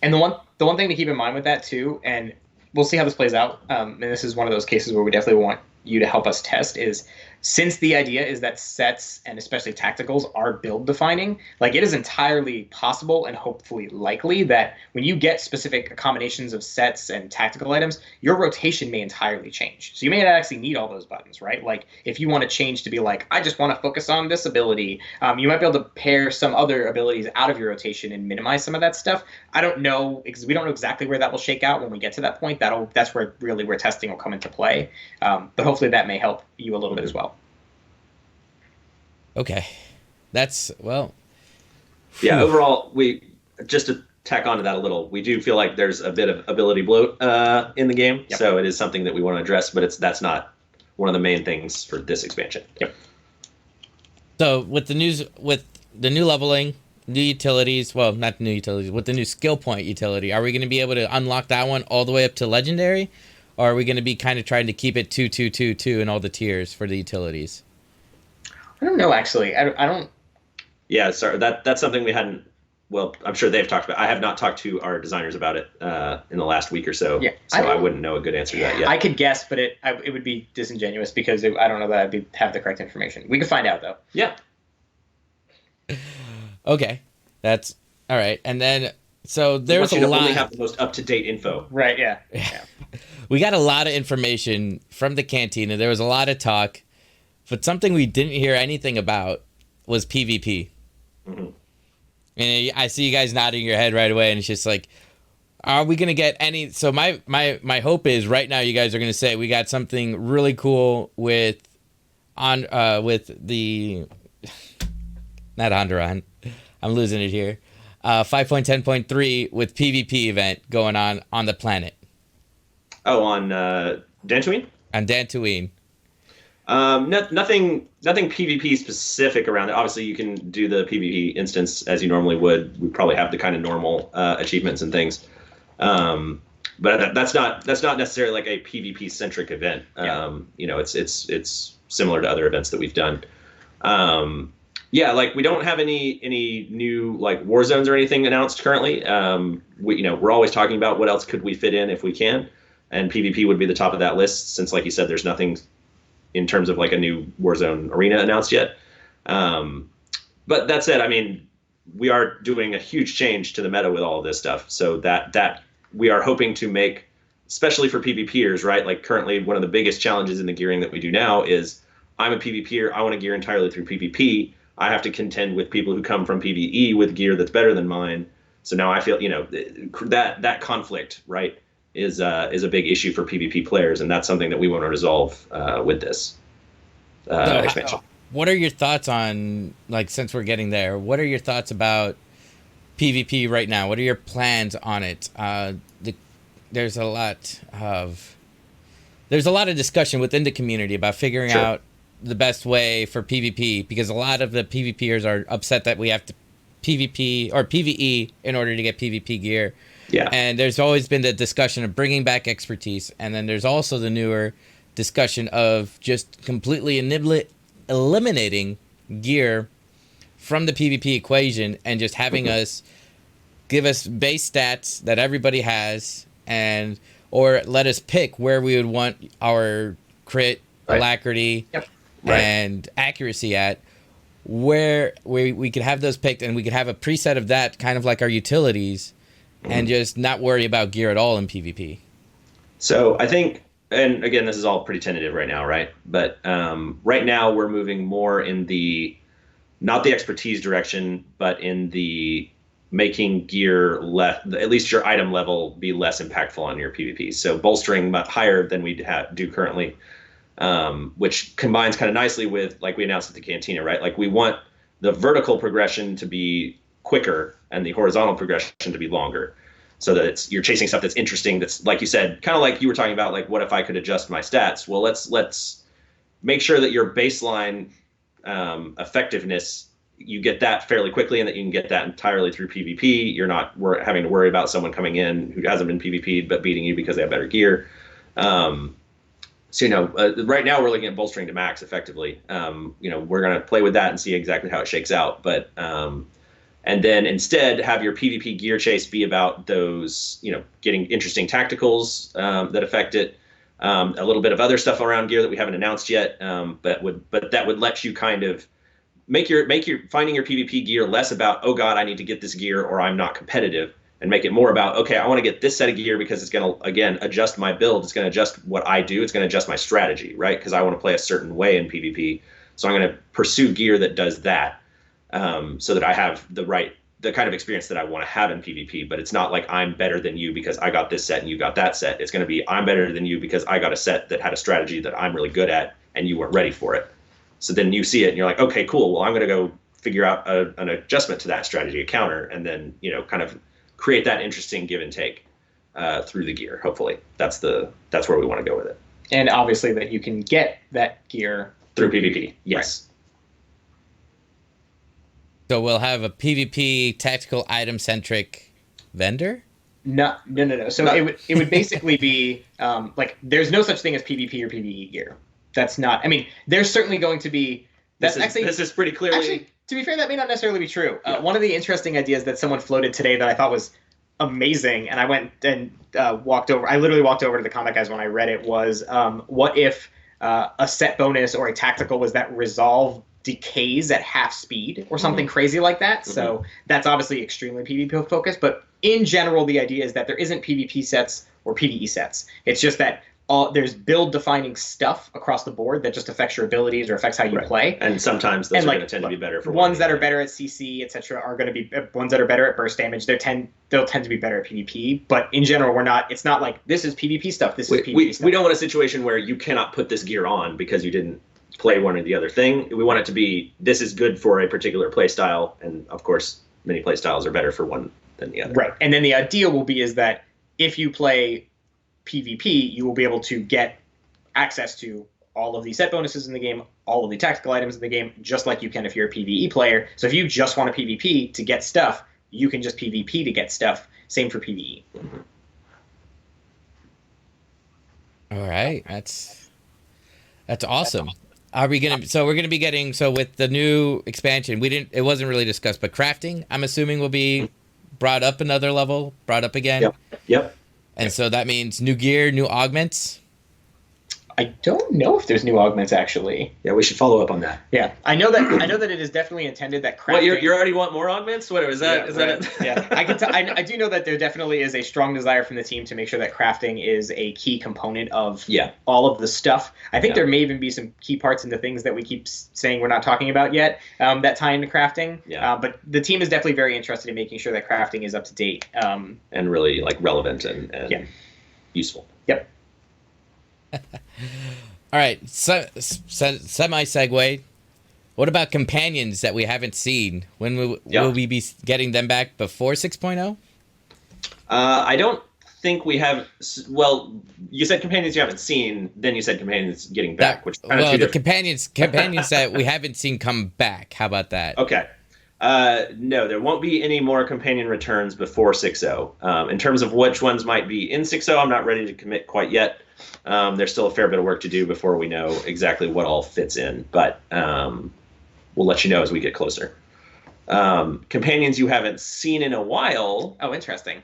And the one thing to keep in mind with that too, and we'll see how this plays out, and this is one of those cases where we definitely want you to help us test, is since the idea is that sets and especially tacticals are build defining, like it is entirely possible and hopefully likely that when you get specific combinations of sets and tactical items, your rotation may entirely change. So you may not actually need all those buttons, right? Like if you want to change to be like, I just want to focus on this ability, you might be able to pair some other abilities out of your rotation and minimize some of that stuff. I don't know, because we don't know exactly where that will shake out when we get to that point. That's where really where testing will come into play. But hopefully that may help you a little bit as well.
Okay. That's, well.
Yeah, overall, just to tack onto that a little, we do feel like there's a bit of ability bloat in the game. Yep. So it is something that we want to address, but that's not one of the main things for this expansion.
Yep.
So with the new leveling, new utilities, well, not new utilities, with the new skill point utility, are we going to be able to unlock that one all the way up to legendary? Or are we going to be kind of trying to keep it 2, 2, 2, 2 in all the tiers for the utilities?
I don't know, actually. I don't.
Yeah, sorry. That's something we hadn't. Well, I'm sure they've talked about. I have not talked to our designers about it in the last week or so. Yeah, so I wouldn't know a good answer to that yet.
I could guess, but it would be disingenuous because I don't know that I'd have the correct information. We can find out though.
Yeah.
Okay, that's all right. And then so there's a lot.
Only have the most up-to-date info.
Right. Yeah.
We got a lot of information from the cantina. There was a lot of talk. But something we didn't hear anything about was PvP. Mm-hmm. And I see you guys nodding your head right away, and it's just like, are we going to get any? So my hope is right now you guys are going to say we got something really cool with the not Onderon. I'm losing it here. 5.10.3 with PvP event going on the planet.
Oh, on Dantooine?
On Dantooine.
Nothing PvP specific around it. Obviously, you can do the PvP instance as you normally would. We probably have the kind of normal achievements and things, but that's not necessarily like a PvP centric event. Yeah. It's similar to other events that we've done. Yeah, like we don't have any new like war zones or anything announced currently. We're always talking about what else could we fit in if we can, and PvP would be the top of that list since, like you said, there's nothing in terms of like a new Warzone arena announced yet. But that said, I mean, we are doing a huge change to the meta with all of this stuff. So that we are hoping to make, especially for PvPers, right? Like currently one of the biggest challenges in the gearing that we do now is I'm a PvPer, I want to gear entirely through PvP. I have to contend with people who come from PvE with gear that's better than mine. So now I feel, that conflict, right, is a big issue for PvP players, and that's something that we want to resolve with this expansion.
What are your thoughts on, like, since we're getting there, what are your thoughts about PvP right now? What are your plans on it? There's a lot of discussion within the community about figuring out the best way for PvP, because a lot of the PvPers are upset that we have to PvP or PvE in order to get PvP gear.
Yeah.
And there's always been the discussion of bringing back expertise, and then there's also the newer discussion of just completely eliminating gear from the PvP equation and just having us give us base stats that everybody has, and or let us pick where we would want our crit, alacrity, and accuracy at, where we could have those picked, and we could have a preset of that, kind of like our utilities, and just not worry about gear at all in PvP.
So I think, and again, this is all pretty tentative right now, right? But right now we're moving more in the, not the expertise direction, but in the making gear at least your item level be less impactful on your PvP. So bolstering higher than we do currently, which combines kind of nicely with, like we announced at the Cantina, right? Like we want the vertical progression to be quicker and the horizontal progression to be longer, so that you're chasing stuff that's interesting. That's, like you said, kind of like you were talking about, like, what if I could adjust my stats? Well, let's make sure that your baseline effectiveness, you get that fairly quickly, and that you can get that entirely through PvP. You're not having to worry about someone coming in who hasn't been PvP'd but beating you because they have better gear. So, right now we're looking at bolstering to max effectively. We're going to play with that and see exactly how it shakes out. But and then instead have your PvP gear chase be about those, getting interesting tacticals that affect it. A little bit of other stuff around gear that we haven't announced yet, but that would let you kind of make your finding your PvP gear less about, oh God, I need to get this gear or I'm not competitive, and make it more about, okay, I want to get this set of gear because it's going to, again, adjust my build. It's going to adjust what I do. It's going to adjust my strategy, right? Because I want to play a certain way in PvP. So I'm going to pursue gear that does that, so that I have the kind of experience that I want to have in PvP. But it's not like I'm better than you because I got this set and you got that set. It's going to be, I'm better than you because I got a set that had a strategy that I'm really good at and you weren't ready for it. So then you see it and you're like, okay, cool. Well, I'm going to go figure out an adjustment to that strategy, a counter, and then, kind of create that interesting give and take through the gear. Hopefully that's where we want to go with it.
And obviously that you can get that gear
through PvP. Yes. Right.
So we'll have a PvP tactical item centric vendor?
No. So it would basically be there's no such thing as PvP or PvE gear. That's not. I mean, there's certainly going to be. This is pretty clearly. Actually, to be fair, that may not necessarily be true. Yeah. One of the interesting ideas that someone floated today that I thought was amazing, and I went and walked over. I literally walked over to the Comic Guys when I read it. Was what if a set bonus or a tactical was that resolve decays at half speed or something crazy like that. Mm-hmm. So that's obviously extremely PvP focused, but in general, the idea is that there isn't PvP sets or PvE sets. It's just that there's build defining stuff across the board that just affects your abilities or affects how you play.
And sometimes those are going to tend to be better for
ones that are better at CC, etc. are going to be ones that are better at burst damage. They'll tend to be better at PvP, but in general, it's not like this is PvP stuff. This is PvP stuff.
We don't want a situation where you cannot put this gear on because you didn't play one or the other thing. We want it to be, this is good for a particular play style, and of course many play styles are better for one than the other.
Right. And then the idea will be is that if you play PvP, you will be able to get access to all of the set bonuses in the game, all of the tactical items in the game, just like you can if you're a PvE player. So if you just want to PvP to get stuff, you can just PvP to get stuff. Same for PvE.
All right. That's awesome. Are we gonna? So we're gonna be getting. So with the new expansion, it wasn't really discussed, but crafting, I'm assuming, will be brought up another level, brought up again.
Yep.
And so that means new gear, new augments.
I don't know if there's new augments actually.
Yeah, we should follow up on that.
Yeah, I know that it is definitely intended that crafting.
What, you already want more augments? What is that?
Yeah,
is
right.
that it?
Yeah, I do know that there definitely is a strong desire from the team to make sure that crafting is a key component of all of the stuff. I think there may even be some key parts in the things that we keep saying we're not talking about yet that tie into crafting.
Yeah.
But the team is definitely very interested in making sure that crafting is up to date
and really like relevant and useful.
Yep.
All right, semi segue. What about companions that we haven't seen? When will we be getting them back before 6.0?
I don't think we have. Well, you said companions you haven't seen, then you said companions getting back, which kind of
the companions that we haven't seen come back. How about that?
Okay. No, there won't be any more companion returns before 6.0. In terms of which ones might be in 6.0, I'm not ready to commit quite yet. There's still a fair bit of work to do before we know exactly what all fits in, but we'll let you know as we get closer. Companions you haven't seen in a while.
Oh, interesting.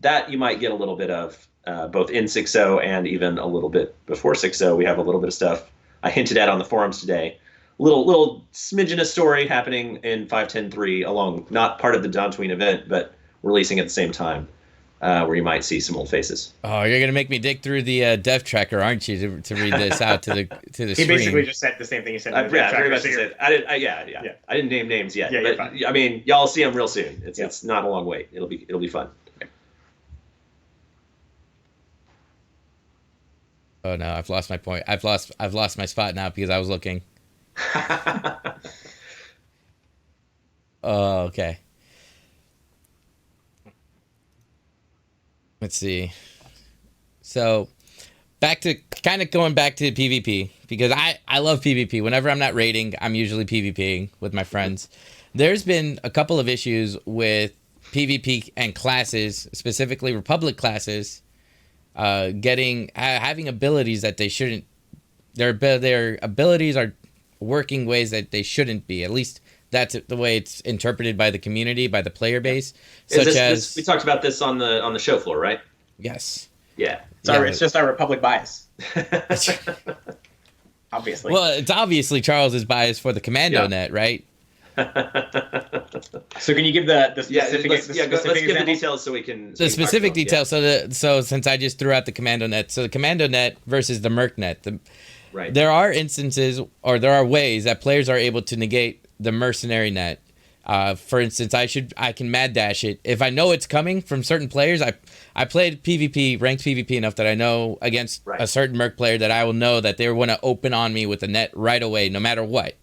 That you might get a little bit of both in 6.0 and even a little bit before 6.0. We have a little bit of stuff I hinted at on the forums today. Little smidgen of story happening in 5.10.3 along, not part of the Dantooine event, but releasing at the same time, where you might see some old faces.
Oh, you're gonna make me dig through the dev tracker, aren't you, to read this out to the
He
stream?
basically just said the same thing he said.
Very much said. I didn't name names yet.
Yeah,
but I mean, y'all see them real soon. It's not a long wait. It'll be fun.
Oh no, I've lost my point. I've lost my spot now because I was looking. Oh, okay. Let's see. So, going back to PvP, because I love PvP. Whenever I'm not raiding, I'm usually PvPing with my friends. There's been a couple of issues with PvP and classes, specifically Republic classes, having abilities that they shouldn't. Their abilities are working ways that they shouldn't be. At least that's the way it's interpreted by the community, by the player base.
We talked about this on the show floor, right?
Yes.
Yeah.
It's just our Republic bias. Obviously.
Well, it's obviously Charles's bias for the Commando net, right?
So can you give the specific?
Let's give the details so we can.
The specific details. Yeah. So since I just threw out the Commando net, so the Commando net versus the Merc net.
Right.
There are instances, or there are ways that players are able to negate the mercenary net. For instance, I can mad dash it if I know it's coming from certain players. I played PvP, ranked PvP enough that I know against a certain Merc player that I will know that they want to open on me with a net right away, no matter what.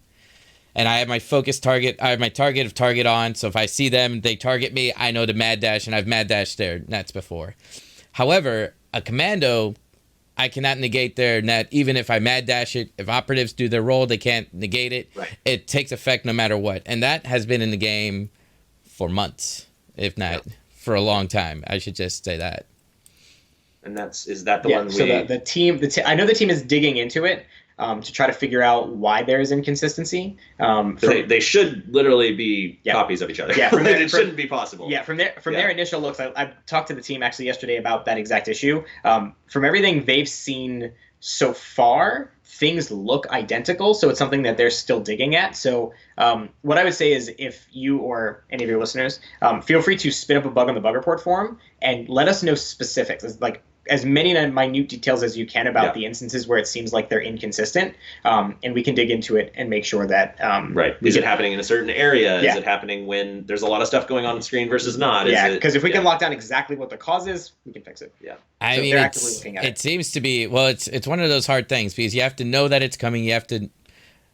And I have my focus target. I have my target on. So if I see them, they target me, I know to mad dash, and I've mad dashed their nets before. However, a Commando, I cannot negate their net even if I mad dash it. If operatives do their role, they can't negate it.
Right.
It takes effect no matter what. And that has been in the game for months, if not for a long time. I should just say that.
And is that the one?
So the team, I know the team is digging into it to try to figure out why there is inconsistency.
They should literally be copies of each other.
Yeah,
it shouldn't be possible.
Yeah, from their initial looks, I talked to the team actually yesterday about that exact issue. From everything they've seen so far, things look identical, so it's something that they're still digging at. So what I would say is, if you or any of your listeners, feel free to spin up a bug on the bug report forum and let us know specifics. It's like as many minute details as you can about the instances where it seems like they're inconsistent, and we can dig into it and make sure that
is it happening in a certain area? Is it happening when there's a lot of stuff going on the screen versus not?
Because if we can lock down exactly what the cause is, we can fix it.
I mean,
they're actively looking at
it seems to be, well, it's one of those hard things because you have to know that it's coming, you have to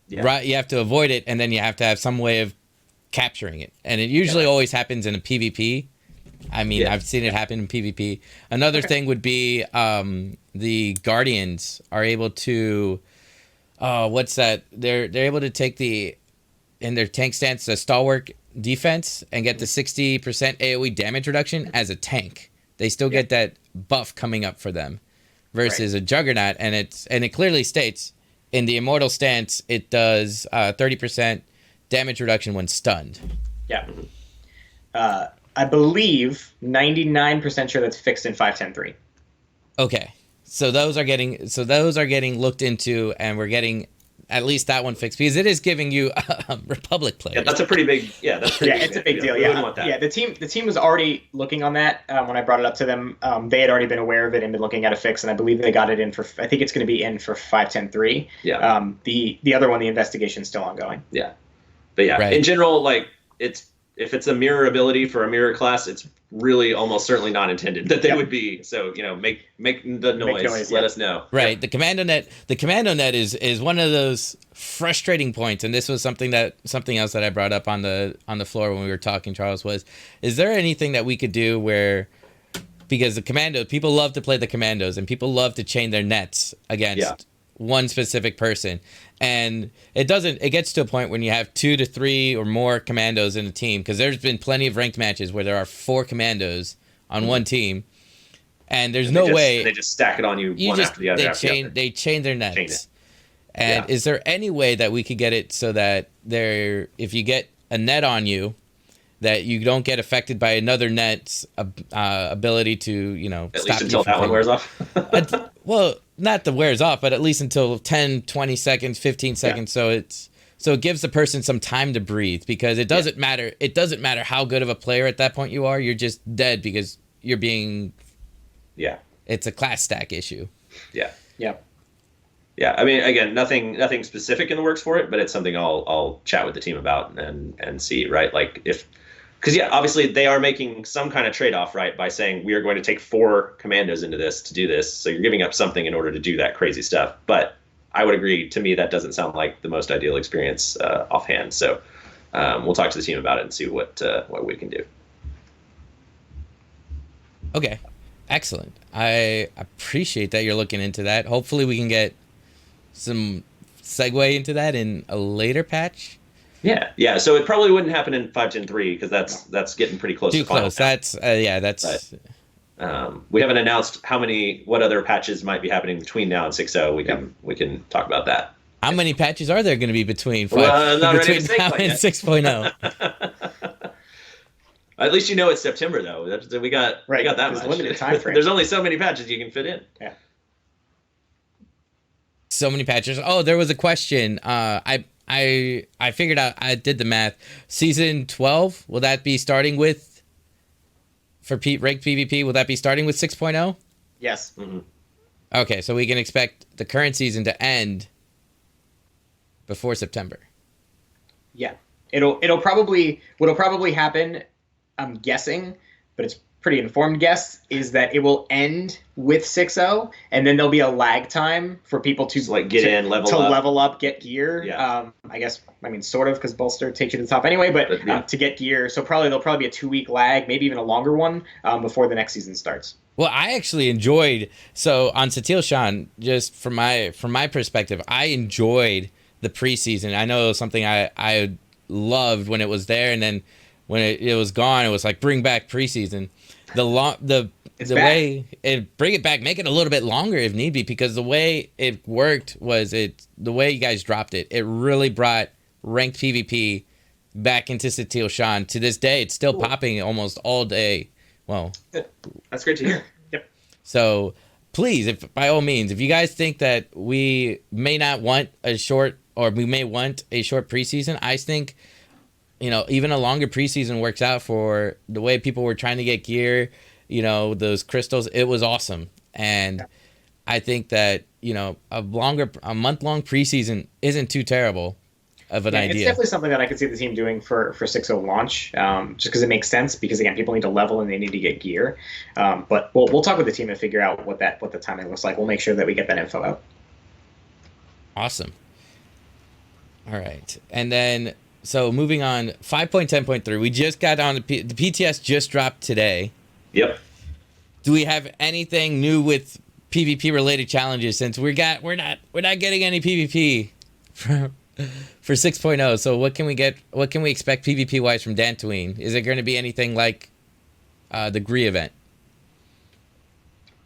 you have to avoid it, and then you have to have some way of capturing it, and it usually always happens in a PvP. I mean, I've seen it happen in PvP. Another thing would be the Guardians are able to, what's that? They're able to take in their tank stance, the stalwart defense, and get the 60% AoE damage reduction as a tank. They still get that buff coming up for them versus a Juggernaut, and it clearly states in the Immortal stance it does 30% damage reduction when stunned.
Yeah. I believe 99% sure that's fixed in 5.10.3.
Okay. So those are getting looked into, and we're getting at least that one fixed because it is giving you Republic players.
Yeah, that's a pretty big. Yeah, that's pretty.
Yeah, it's a big deal. Yeah,
want that.
Yeah. The team was already looking on that when I brought it up to them. They had already been aware of it and been looking at a fix, and I believe they got it in for. I think it's going to be in for 5.10.3.
Yeah.
The other one, the investigation is still ongoing.
Yeah, but yeah, in general, like if it's a mirror ability for a mirror class, it's really almost certainly not intended that they would be. So, make the noise. Let us know.
Right. Yep. The commando net is one of those frustrating points. And this was something else that I brought up on the floor when we were talking, Charles, is there anything that we could do where, because people love to play the commandos and people love to chain their nets against one specific person. And it gets to a point when you have 2 to 3 or more commandos in a team, because there's been plenty of ranked matches where there are 4 commandos on one team, and there's no way
they just stack it on you one after the other.
They chain their nets. And is there any way that we could get it so that if you get a net on you, that you don't get affected by another net's ability to
at
stop
least until that one wears off?
Well, not the wears off, but at least until 10, 20 seconds, 15 seconds. Yeah. So it gives the person some time to breathe, because it doesn't matter. It doesn't matter how good of a player at that point you are. You're just dead because you're being. Yeah. It's a class stack issue.
Yeah.
Yeah.
Yeah. I mean, again, nothing specific in the works for it, but it's something I'll chat with the team about and see, right? Like because obviously they are making some kind of trade-off, right, by saying we are going to take 4 commandos into this to do this. So you're giving up something in order to do that crazy stuff. But I would agree, to me, that doesn't sound like the most ideal experience offhand. So we'll talk to the team about it and see what we can do.
Okay, excellent. I appreciate that you're looking into that. Hopefully we can get some segue into that in a later patch.
Yeah. So it probably wouldn't happen in 5.10.3 because that's getting pretty close.
Too
to final.
Close. That's That's.
But, we haven't announced what other patches might be happening between now and 6.0. We can talk about that.
How many patches are there going to be between
now and
6.0?
At least it's September though. We got that much.
Limited time frame.
There's only so many patches you can fit in.
Yeah.
So many patches. Oh, there was a question. I figured out, I did the math. Season 12, will that be starting with, for ranked PvP, will that be starting with 6.0?
Yes.
Mm-hmm.
Okay, so we can expect the current season to end before September.
Yeah. What'll probably happen, I'm guessing, but it's pretty informed guess, is that it will end with 6.0, and then there'll be a lag time for people to level up, get gear.
Yeah.
Sort of, because Bolster takes you to the top anyway, but to get gear. So there'll probably be a 2-week lag, maybe even a longer one, before the next season starts.
Well, I actually enjoyed, so on Satil Shan, just from my perspective, I enjoyed the preseason. I know it was something I loved when it was there, and then when it was gone, it was like, bring back preseason. The way it bring it back, make it a little bit longer if need be, because the way it worked was the way you guys dropped it. It really brought ranked PvP back into Satil Shan. To this day, it's still popping almost all day. Well,
that's great to hear. Yep.
So please, by all means, if you guys think that we may not want we may want a short preseason, I think, even a longer preseason works out for the way people were trying to get gear, those crystals. It was awesome. And I think that, a month-long preseason isn't too terrible of an idea.
It's definitely something that I could see the team doing for 6.0 launch, just because it makes sense, because, again, people need to level and they need to get gear. But we'll talk with the team and figure out what the timing looks like. We'll make sure that we get that info out.
Awesome. All right. And then, so moving on, 5.10.3, we just got on the PTS just dropped today.
Yep.
Do we have anything new with PvP related challenges, since we're not getting any PvP for 6.0? So what can we expect PvP wise from Dantooine? Is it going to be anything like the Gree event?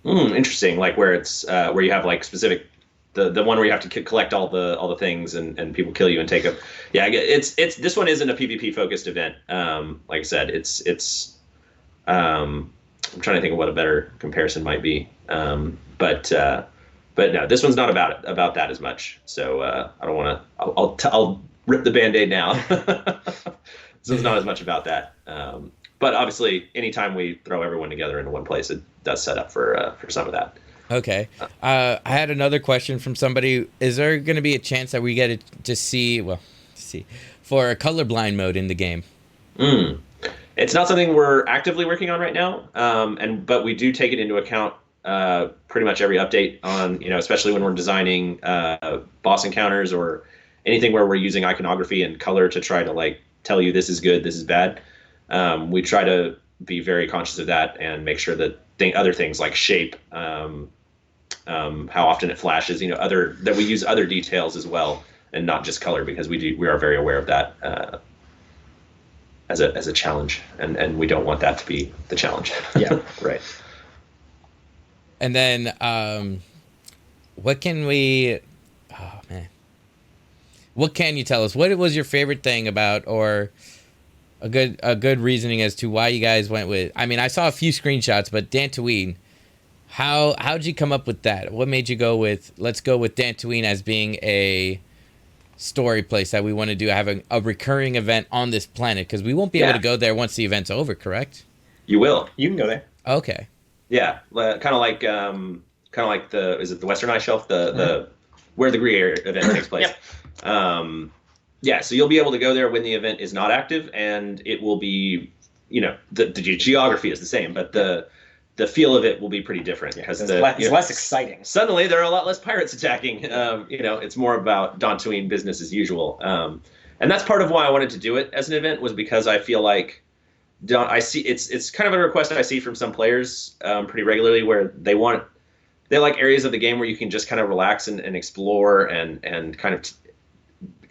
Interesting. Like where it's where you have like specific the one where you have to collect all the things and people kill you and take them. Yeah, it's this one isn't a PvP focused event. Like I said, it's I'm trying to think of what a better comparison might be. But no, this one's not about that as much. So I don't want to. I'll rip the Band-Aid now. This one's not as much about that. But obviously, anytime we throw everyone together into one place, it does set up for some of that.
Okay. I had another question from somebody. Is there going to be a chance that we get to see for a colorblind mode in the game?
It's not something we're actively working on right now, but we do take it into account pretty much every update on, especially when we're designing boss encounters or anything where we're using iconography and color to try to tell you this is good, this is bad. We try to be very conscious of that and make sure that other things like shape, how often it flashes, that we use other details as well and not just color, because we are very aware of that as a challenge, and we don't want that to be the challenge.
Yeah.
Right.
And then, what can you tell us? What was your favorite thing about, or a good reasoning as to why you guys went with? I mean, I saw a few screenshots, but Dantooine, how'd you come up with that? What made you go with, let's go with Dantooine as being a story place that we want to do, having a recurring event on this planet? Because we won't be able to go there once the event's over, correct?
You will.
You can go there.
Okay.
Yeah, kind of like is it the Western Ice Shelf, the where the Gruyere event takes place. Yep. Yeah, so you'll be able to go there when the event is not active, and it will be, the geography is the same, but the feel of it will be pretty different, because
it's less exciting.
Suddenly, there are a lot less pirates attacking. It's more about Dantooine business as usual, and that's part of why I wanted to do it as an event, was because I feel like it's kind of a request I see from some players pretty regularly, where they like areas of the game where you can just kind of relax and explore and kind of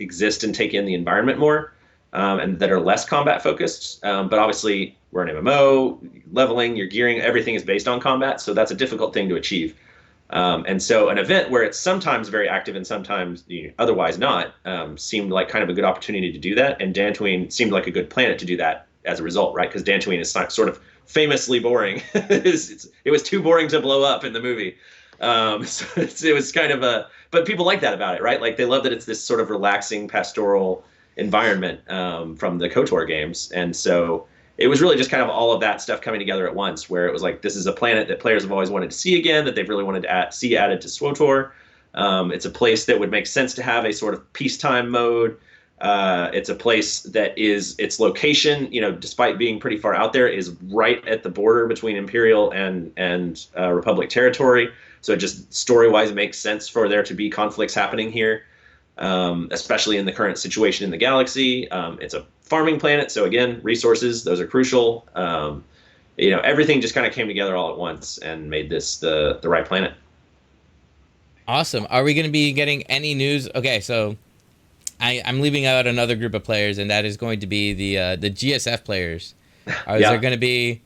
exist and take in the environment more, and that are less combat focused. But obviously we're an MMO, leveling, your gearing, everything is based on combat, so that's a difficult thing to achieve. And so an event where it's sometimes very active and sometimes otherwise not, seemed like kind of a good opportunity to do that, and Dantooine seemed like a good planet to do that as a result, right? Because Dantooine is sort of famously boring. It was too boring to blow up in the movie. So it was kind of but people like that about it, right? Like, they love that it's this sort of relaxing pastoral environment from the KOTOR games. And so it was really just kind of all of that stuff coming together at once, where it was like, this is a planet that players have always wanted to see again, that they've really wanted to see added to SWTOR. It's a place that would make sense to have a sort of peacetime mode. It's a place that is, its location, despite being pretty far out there, is right at the border between Imperial and Republic territory. So it just story-wise makes sense for there to be conflicts happening here, especially in the current situation in the galaxy. It's a farming planet, so again, resources, those are crucial. Everything just kind of came together all at once and made this the right planet.
Awesome. Are we going to be getting any news? Okay, so I'm leaving out another group of players, and that is going to be the GSF players. Is there going to be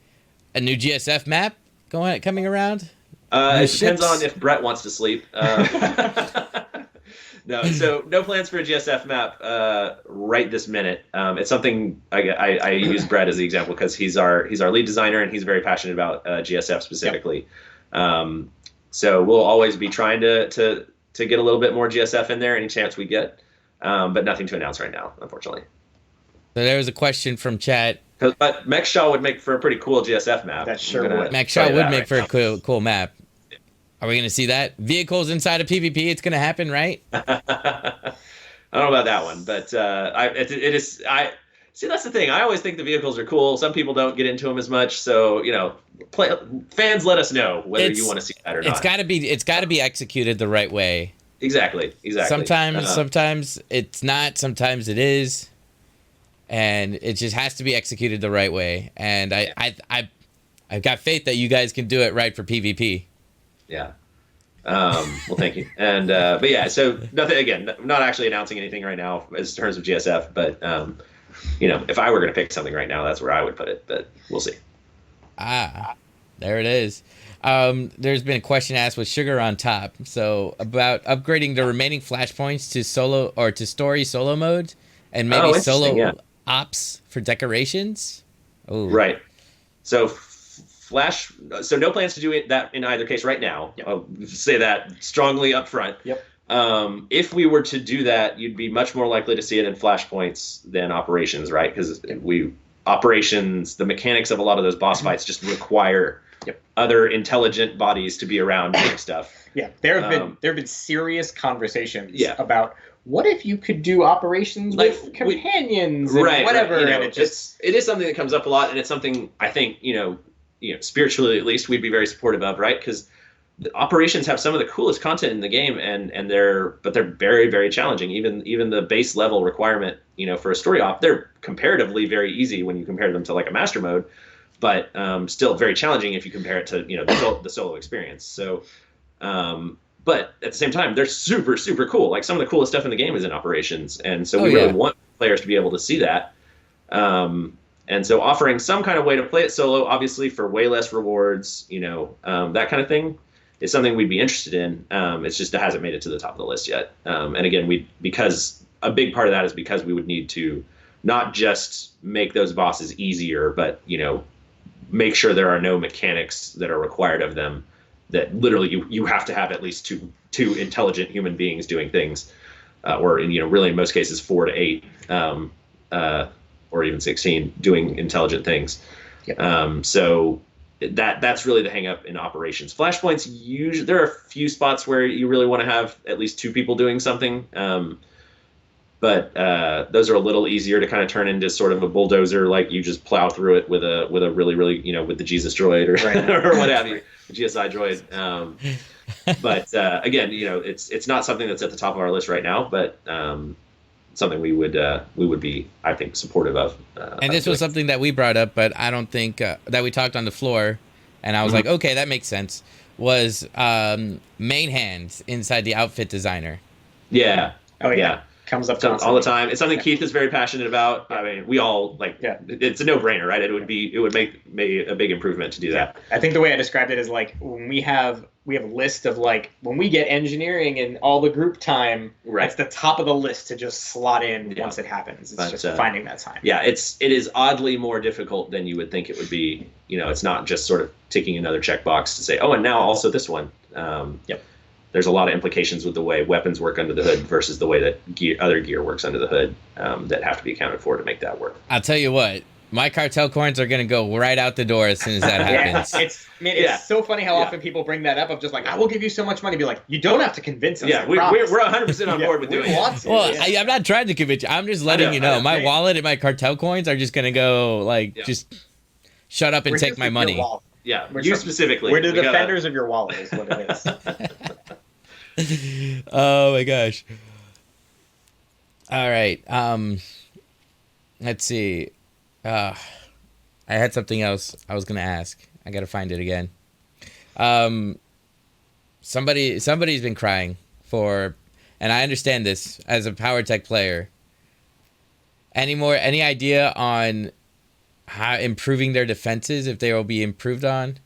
a new GSF map coming around?
It depends on if Brett wants to sleep. No, so no plans for a GSF map right this minute. It's something I use Brett as the example because he's our lead designer, and he's very passionate about GSF specifically. Yep. So we'll always be trying to get a little bit more GSF in there any chance we get. But nothing to announce right now, unfortunately.
So there was a question from chat.
But Mexshaw would make for a pretty cool GSF map.
That sure would.
Mexshaw would make for a cool map. Are we going to see that? Vehicles inside of PvP, it's going to happen, right?
I don't know about that one, but it is. See, that's the thing. I always think the vehicles are cool. Some people don't get into them as much, so fans, let us know whether you want to see that or not.
It's got to be executed the right way.
Exactly.
Sometimes it's not. Sometimes it is, and it just has to be executed the right way. And I've got faith that you guys can do it right for PvP.
Yeah. Well, thank you. And but yeah, so nothing. Again, not actually announcing anything right now as terms of GSF, but if I were going to pick something right now, that's where I would put it. But we'll see.
There it is. There's been a question asked with Sugar on top. So about upgrading the remaining flashpoints to solo or to story solo mode, and maybe solo ops for decorations.
Ooh. Right. So Flash. So no plans to do that in either case right now. Yep. I'll say that strongly up front.
Yep.
If we were to do that, you'd be much more likely to see it in flashpoints than operations, right? Because operations, the mechanics of a lot of those boss fights just require other intelligent bodies to be around doing stuff.
Yeah, there have been serious conversations about what if you could do operations with companions and whatever.
Right.
And it
is something that comes up a lot, and it's something I think spiritually at least we'd be very supportive of, right? Because the operations have some of the coolest content in the game, and they're very, very challenging. Even the base level requirement, for a story op, they're comparatively very easy when you compare them to like a master mode, but still very challenging if you compare it to the solo experience. So, but at the same time, they're super, super cool. Like some of the coolest stuff in the game is in operations, and so we really want players to be able to see that. And so offering some kind of way to play it solo, obviously for way less rewards, that kind of thing, is something we'd be interested in. It's just it hasn't made it to the top of the list yet. And again, because a big part of that is because we would need to not just make those bosses easier, but make sure there are no mechanics that are required of them. That literally you have to have at least two intelligent human beings doing things, or really in most cases 4 to 8, or even 16 doing intelligent things. Yep. So that's really the hang up in operations. Flashpoints, usually there are a few spots where you really want to have at least 2 people doing something. But those are a little easier to kind of turn into sort of a bulldozer, like you just plow through it with a really, really, with the Jesus droid or what have you, the GSI droid. But again, it's not something that's at the top of our list right now, but something we would be, I think, supportive of.
And this was something that we brought up, but I don't think that we talked on the floor, and I was like, okay, that makes sense. Was main hands inside the outfit designer?
Yeah.
Oh yeah. Comes up
all the time. It's something Keith is very passionate about. I mean, we all it's a no-brainer, right? It would make a big improvement to do that.
I think the way I described it is like when we have a list of like when we get engineering and all the group time, it's the top of the list to just slot in once it happens. It's just finding that time.
Yeah, it is oddly more difficult than you would think it would be. It's not just sort of ticking another checkbox to say, oh, and now also this one. There's a lot of implications with the way weapons work under the hood versus the way that other gear works under the hood that have to be accounted for to make that work.
I'll tell you what, my cartel coins are going to go right out the door as soon as that happens.
It's so funny how often people bring that up of just like, I will give you so much money. Be like, you don't have to convince us.
Yeah, we're 100% on board with doing it.
Well, I'm not trying to convince you. I'm just letting you know. My wallet and my cartel coins are just going to go just shut up and take my money.
Yeah, you specifically.
We're the defenders of your wallet is what it is.
Oh my gosh. All right. Let's see. I had something else I was gonna ask. I gotta find it again. Somebody's been crying for, and I understand this as a Power Tech player. Any idea on how improving their defenses, if they will be improved on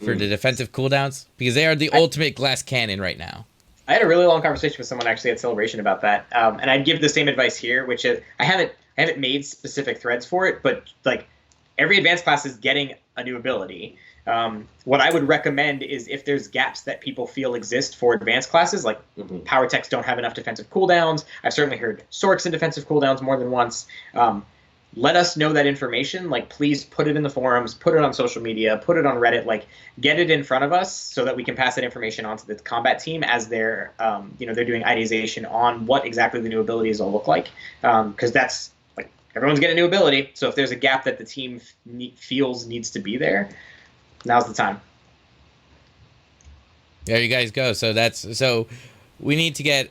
for the defensive cooldowns? Because they are the ultimate glass cannon right now.
I had a really long conversation with someone actually at Celebration about that, and I'd give the same advice here, which is I haven't made specific threads for it, but like every advanced class is getting a new ability. What I would recommend is if there's gaps that people feel exist for advanced classes, like Power Techs don't have enough defensive cooldowns. I've certainly heard Sorks in defensive cooldowns more than once. Let us know that information. Like, please put it in the forums, put it on social media, put it on Reddit. Like, get it in front of us so that we can pass that information on to the combat team as they're, they're doing ideation on what exactly the new abilities will look like. Because that's like everyone's getting a new ability. So if there's a gap that the team feels needs to be there, now's the time.
There you guys go. So we need to get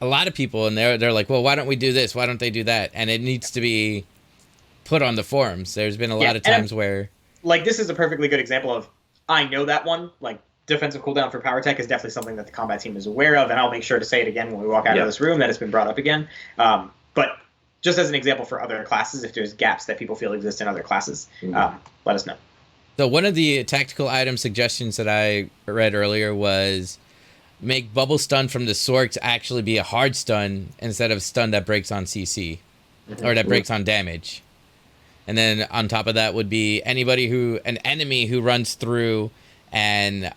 a lot of people, and they're like, well, why don't we do this? Why don't they do that? And it needs to be put on the forums. There's been a lot of times where,
like, this is a perfectly good example of, I know that one, like, defensive cooldown for Power Tech is definitely something that the combat team is aware of, and I'll make sure to say it again when we walk out of this room that it's been brought up again. But just as an example for other classes, if there's gaps that people feel exist in other classes, let us know.
So one of the tactical item suggestions that I read earlier was make bubble stun from the Sorks actually be a hard stun instead of stun that breaks on CC or that breaks on damage. And then on top of that would be an enemy who runs through an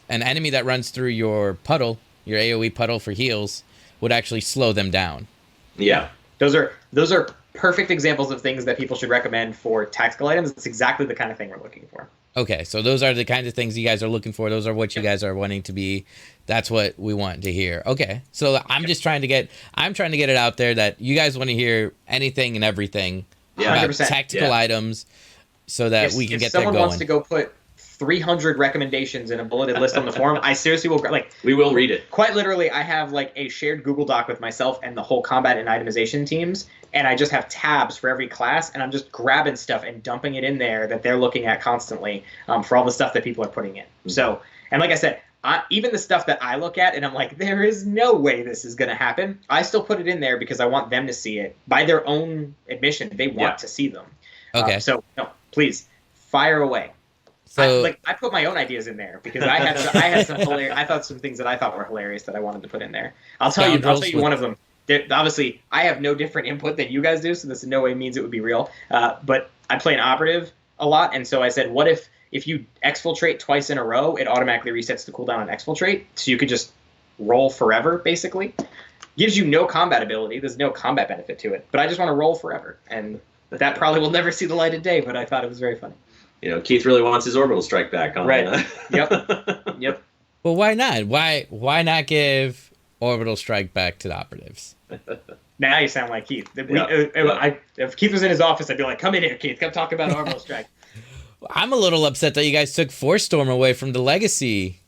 enemy that runs through your puddle, your AoE puddle for heals, would actually slow them down.
Yeah.
Those are perfect examples of things that people should recommend for tactical items. It's exactly the kind of thing we're looking for.
Okay, so those are the kinds of things you guys are looking for. Those are what you guys are wanting to be. That's what we want to hear. Okay, so I'm trying to get it out there that you guys want to hear anything and everything about
100%.
tactical items, so that we can get there going.
If someone wants to go put 300 recommendations in a bulleted list on the forum, I seriously will
we will read it.
Quite literally, I have like a shared Google Doc with myself and the whole combat and itemization teams, and I just have tabs for every class, and I'm just grabbing stuff and dumping it in there that they're looking at constantly for all the stuff that people are putting in. So, and like I said, even the stuff that I look at and I'm like, there is no way this is going to happen, I still put it in there because I want them to see it. By their own admission, they want to see them.
Okay.
So, no, please, fire away.
So
I put my own ideas in there because I had some hilarious. I thought some things that I thought were hilarious that I wanted to put in there. I'll tell you one of them. Obviously, I have no different input than you guys do, so this in no way means it would be real. But I play an operative a lot, and so I said, what if you exfiltrate twice in a row, it automatically resets the cooldown on exfiltrate, so you could just roll forever, basically. Gives you no combat ability. There's no combat benefit to it, but I just want to roll forever, and that probably will never see the light of day. But I thought it was very funny.
Keith really wants his orbital strike back on.
Right. Yep.
Well, why not? Why not give orbital strike back to the operatives?
Now you sound like Keith. If Keith was in his office, I'd be like, "Come in here, Keith. Come talk about orbital strike."
I'm a little upset that you guys took Force Storm away from the legacy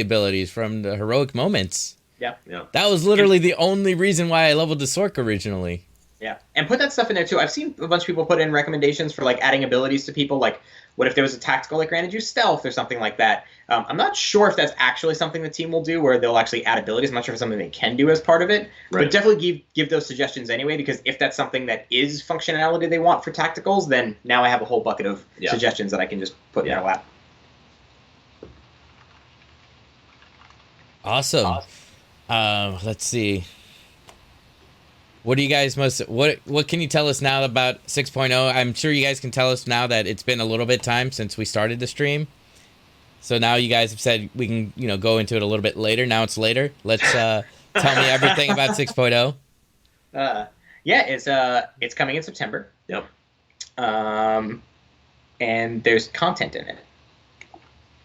abilities from the heroic moments.
Yeah.
That was literally the only reason why I leveled the Sork originally.
Yeah, and put that stuff in there too. I've seen a bunch of people put in recommendations for like adding abilities to people. Like, what if there was a tactical that granted you stealth or something like that? I'm not sure if that's actually something the team will do, where they'll actually add abilities. I'm not sure if it's something they can do as part of it. Right. But definitely give those suggestions anyway, because if that's something that is functionality they want for tacticals, then now I have a whole bucket of suggestions that I can just put in their lap.
Awesome. Let's see. What do you guys what can you tell us now about 6.0? I'm sure you guys can tell us now that it's been a little bit time since we started the stream. So now you guys have said we can, go into it a little bit later. Now it's later. Let's tell me everything about 6.0.
It's coming in September.
Yep.
And there's content in it,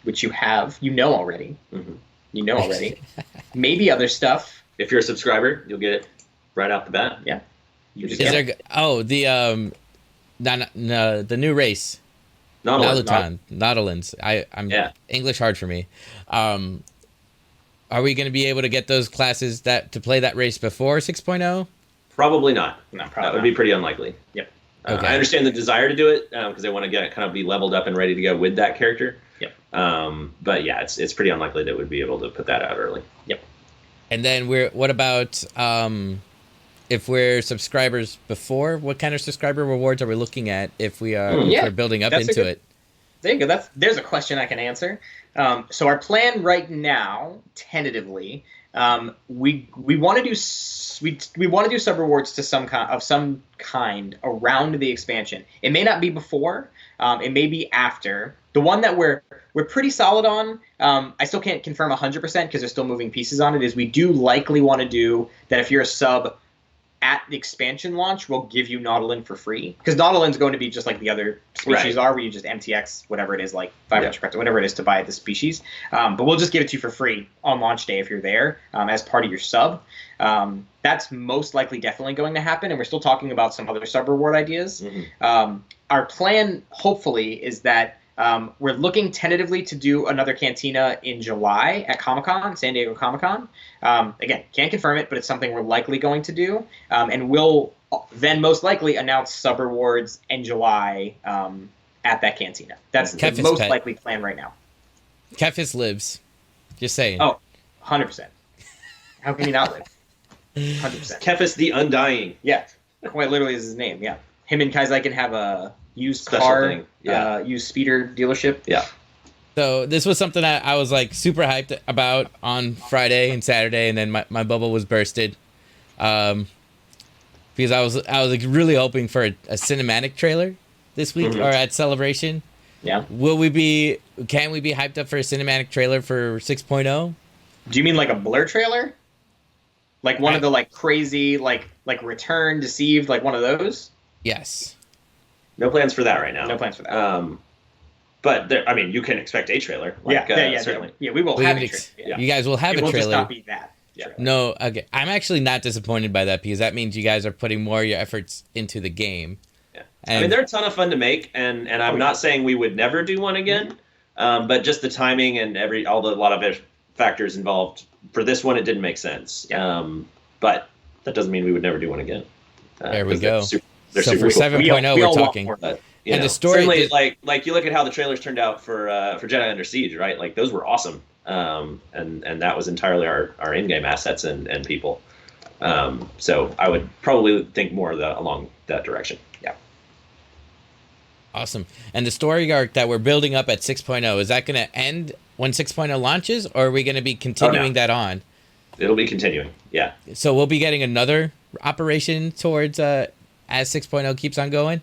which you already. Mm-hmm. You know already. Maybe other stuff.
If you're a subscriber, you'll get it right off the bat.
Yeah.
The new race. Nautilans. English hard for me. Are we going to be able to get those classes to play that race before 6.0?
Probably not.
No,
that would be pretty unlikely.
Yep.
Okay. I understand the desire to do it because they want to be leveled up and ready to go with that character.
Yep.
But yeah, it's pretty unlikely that we'd be able to put that out early.
Yep.
And then what about if we're subscribers before? What kind of subscriber rewards are we looking at if we're building up into it?
There you go. There's a question I can answer. So our plan right now, tentatively, we want to do sub rewards to some kind around the expansion. It may not be before. It may be after. The one that we're pretty solid on, I still can't confirm 100% because there's still moving pieces on it, is we do likely want to do that if you're a sub at the expansion launch, we'll give you Nautilin for free. Because Nautilin's going to be just like the other species are, where you just MTX, whatever it is, like 500 credits, whatever it is to buy the species. But we'll just give it to you for free on launch day if you're there as part of your sub. That's most likely definitely going to happen, and we're still talking about some other sub reward ideas. Mm-hmm. Our plan, hopefully, is that we're looking tentatively to do another cantina in July at Comic-Con, San Diego Comic-Con. Again, can't confirm it, but it's something we're likely going to do. And we'll then most likely announce sub rewards in July at that cantina. That's the most likely plan right now.
Kefis lives. Just saying.
Oh, 100%. How can he not live? 100%.
Kefis the Undying.
Yeah, quite literally is his name, yeah. Him and Kaiser can have a used
special
car,
thing. Yeah.
Used speeder dealership.
Yeah.
So this was something that I was like super hyped about on Friday and Saturday, and then my bubble was bursted. because I was like really hoping for a cinematic trailer this week or at Celebration.
Yeah.
Can we be hyped up for a cinematic trailer for 6.0?
Do you mean like a Blur trailer? Like one of the like crazy like Return, Deceived, like one of those?
Yes.
No plans for that right now.
No plans for that.
But I mean, you can expect a trailer. Like, certainly.
Yeah, we will have a trailer.
You guys will have a trailer. It will just
not be that.
Yeah.
No, okay. I'm actually not disappointed by that because that means you guys are putting more of your efforts into the game.
Yeah. I mean, they're a ton of fun to make, and I'm not saying we would never do one again, but just the timing and a lot of factors involved. For this one, it didn't make sense. Yeah. But that doesn't mean we would never do one again.
There we go.
They're
so
super
for 7.0, we're talking.
And the story, certainly, like you look at how the trailers turned out for Jedi Under Siege, right? Like those were awesome, and that was entirely our in-game assets and people. So I would probably think more along that direction. Yeah.
Awesome. And the story arc that we're building up at 6.0, is that going to end when 6.0 launches, or are we going to be continuing that on?
It'll be continuing. Yeah.
So we'll be getting another operation towards as 6.0 keeps on going.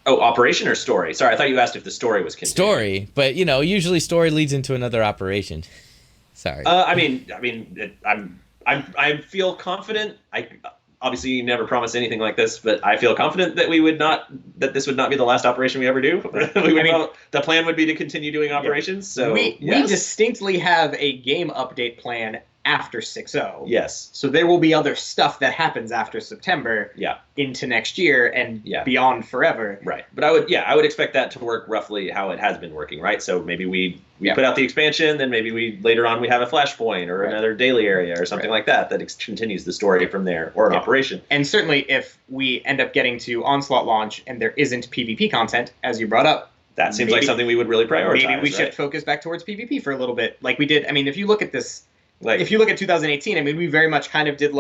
Oh, operation or story? Sorry, I thought you asked if the story was continuing.
Story, but usually story leads into another operation. Sorry.
I feel confident. I obviously never promise anything like this, but I feel confident that this would not be the last operation we ever do. The plan would be to continue doing operations. So
we distinctly have a game update plan after 6.0.
Yes.
So there will be other stuff that happens after September into next year and beyond forever.
Right. But I would expect that to work roughly how it has been working, right? So maybe we put out the expansion, then maybe later on we have a flashpoint or another daily area or something like that continues the story from there, or an operation.
And certainly if we end up getting to Onslaught launch and there isn't PvP content, as you brought up,
that seems like something we would really prioritize.
Maybe we should focus back towards PvP for a little bit, like we did. I mean, if you look at this, if you look at 2018, I mean, we very much kind of did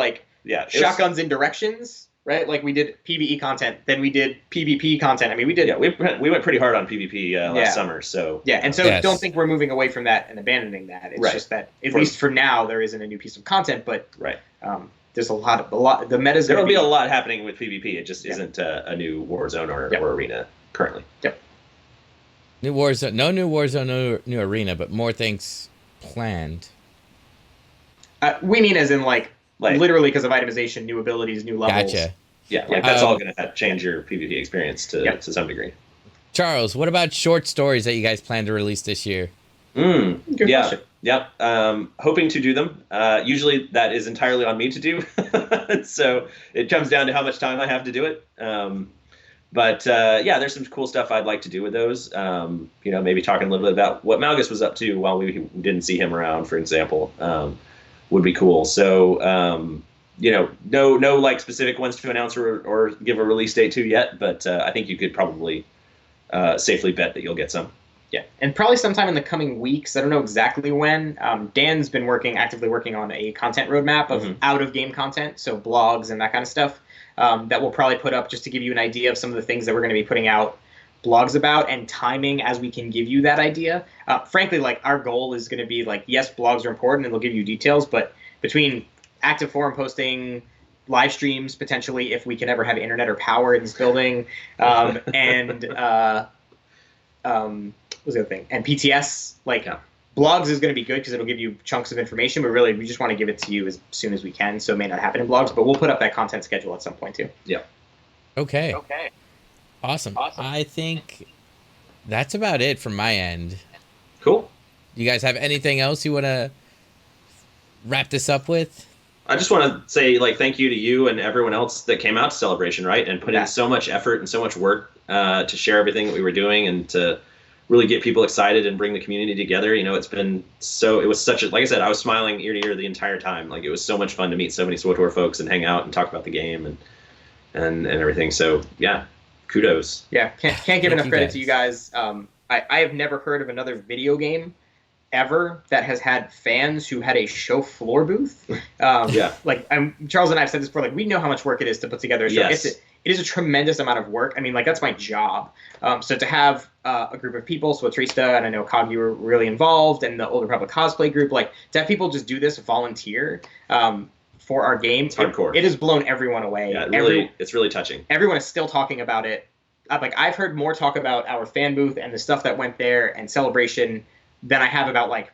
shotguns in directions, right? Like we did PvE content, then we did PvP content. I mean, we did.
Yeah, we went pretty hard on PvP last summer, so
don't think we're moving away from that and abandoning that. It's just that at least for now there isn't a new piece of content, but there's a lot. The meta's
there'll be a lot happening with PvP. It just isn't a new Warzone or arena currently.
Yep.
New Warzone, no new Warzone, no new arena, but more things planned.
We mean as in like literally because of itemization, new abilities, new levels.
Gotcha.
Yeah, that's all going to change your PvP experience to some degree.
Charles, what about short stories that you guys plan to release this year?
Good question.
Yeah. Hoping to do them. Usually that is entirely on me to do. So it comes down to how much time I have to do it. But there's some cool stuff I'd like to do with those. Maybe talking a little bit about what Malgus was up to while we didn't see him around, for example. Would be cool. So, no like specific ones to announce or give a release date to yet, but I think you could probably safely bet that you'll get some.
Yeah, and probably sometime in the coming weeks. I don't know exactly when. Dan's been actively working on a content roadmap of out-of-game content, so blogs and that kind of stuff that we'll probably put up just to give you an idea of some of the things that we're going to be putting out blogs about and timing as we can give you that idea. Frankly, our goal is going to be yes, blogs are important and they'll give you details, but between active forum posting, live streams potentially if we can ever have internet or power in this building, and what's the other thing? And PTS, blogs is going to be good because it'll give you chunks of information, but really we just want to give it to you as soon as we can, so it may not happen in blogs, but we'll put up that content schedule at some point too.
Yeah.
Okay. Awesome. I think that's about it from my end.
Cool.
You guys have anything else you want to wrap this up with?
I just want to say thank you to you and everyone else that came out to Celebration, right? And put in so much effort and so much work to share everything that we were doing and to really get people excited and bring the community together. It was such a, like I said, I was smiling ear to ear the entire time. It was so much fun to meet so many SWTOR folks and hang out and talk about the game and everything. So yeah. Kudos.
Yeah, can't give enough credit to you guys. I have never heard of another video game ever that has had fans who had a show floor booth. Charles and I have said this before. We know how much work it is to put together a show.
Yes.
It is a tremendous amount of work. I mean, that's my job. So to have a group of people, SWTOR, and I know Cog, you were really involved, and the Old Republic cosplay group, to have people just do this volunteer for our game.
It's hardcore.
It has blown everyone away.
Yeah, it's really touching.
Everyone is still talking about it. Like, I've heard more talk about our fan booth and the stuff that went there and Celebration than I have about, like,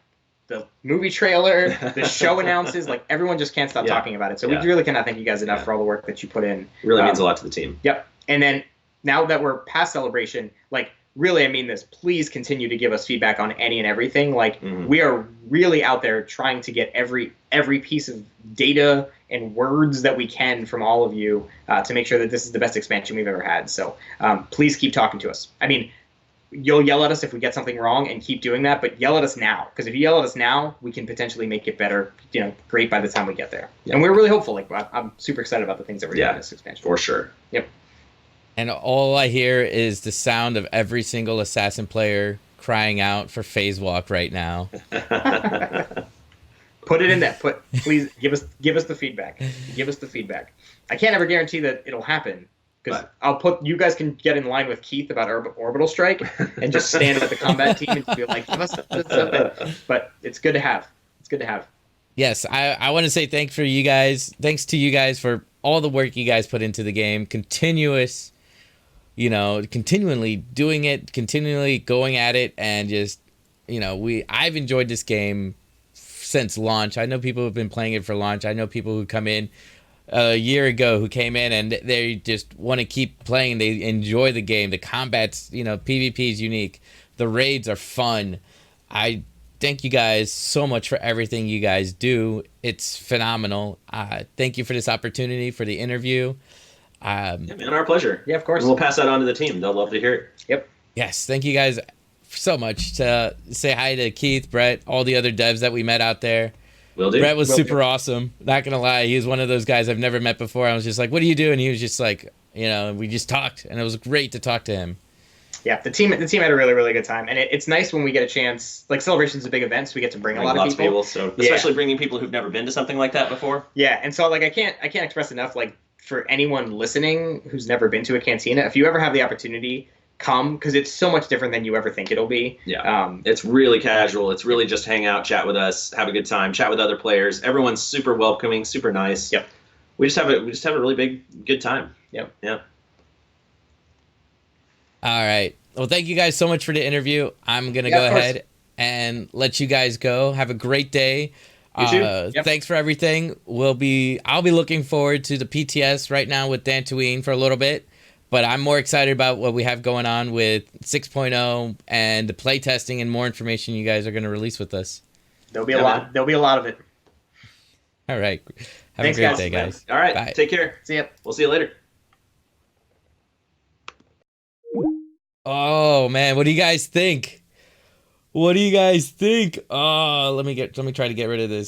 the movie trailer, the show announces. Like, everyone just can't stop talking about it. So we really cannot thank you guys enough for all the work that you put in.
It really means a lot to the team.
Yep. And then now that we're past Celebration, like, really, I mean this, please continue to give us feedback on any and everything. Like, we are really out there trying to get every piece of data and words that we can from all of you to make sure that this is the best expansion we've ever had. So please keep talking to us. I mean, you'll yell at us if we get something wrong and keep doing that, but yell at us now. Because if you yell at us now, we can potentially make it better, great by the time we get there. Yep. And we're really hopeful. Like, I'm super excited about the things that we're doing in this expansion.
For sure.
Yep.
And all I hear is the sound of every single Assassin player crying out for Phase Walk right now.
Put it in there. Please give us the feedback. Give us the feedback. I can't ever guarantee that it'll happen because you guys can get in line with Keith about Orbital Strike and just stand at the combat team and be like, give us something. But it's good to have. It's good to have.
Yes, I want to say thanks to you guys for all the work you guys put into the game. Continually doing it, continually going at it, and just, I've enjoyed this game since launch. I know people who have been playing it for launch. I know people who come in a year ago who came in and they just want to keep playing. They enjoy the game. The combat's, PvP is unique. The raids are fun. I thank you guys so much for everything you guys do. It's phenomenal. Thank you for this opportunity, for the interview.
Yeah, man, our pleasure.
Yeah, of course.
And we'll pass that on to the team. They'll love to hear it.
Yep.
Yes, thank you guys so much. To say hi to Keith, Brett, all the other devs that we met out there.
Will do.
Brett was super awesome. Not gonna lie, he was one of those guys I've never met before. I was just like, "What do you do?" And he was just like, we just talked, and it was great to talk to him.
Yeah, the team had a really, really good time, and it's nice when we get a chance. Like, Celebration's a big event, so we get to bring a lot of people.
So especially bringing people who've never been to something like that before.
Yeah, and so, like, I can't express enough, like, for anyone listening who's never been to a cantina, if you ever have the opportunity, come, because it's so much different than you ever think it'll be.
Yeah, it's really casual. It's really just hang out, chat with us, have a good time, chat with other players. Everyone's super welcoming, super nice.
Yep.
We just have a really good time.
Yep.
Yeah.
All right. Well, thank you guys so much for the interview. I'm gonna go ahead and let you guys go. Have a great day.
You too. Yep.
Thanks for everything. I'll be looking forward to the PTS right now with Dantooine for a little bit, but I'm more excited about what we have going on with 6.0 and the playtesting and more information you guys are going to release with us.
There'll be a lot. There'll be a lot of it.
All right.
Thanks,
a great day, guys.
All right.
Bye.
Take care.
See ya.
We'll see you later.
Oh man, what do you guys think? What do you guys think? Oh, let me try to get rid of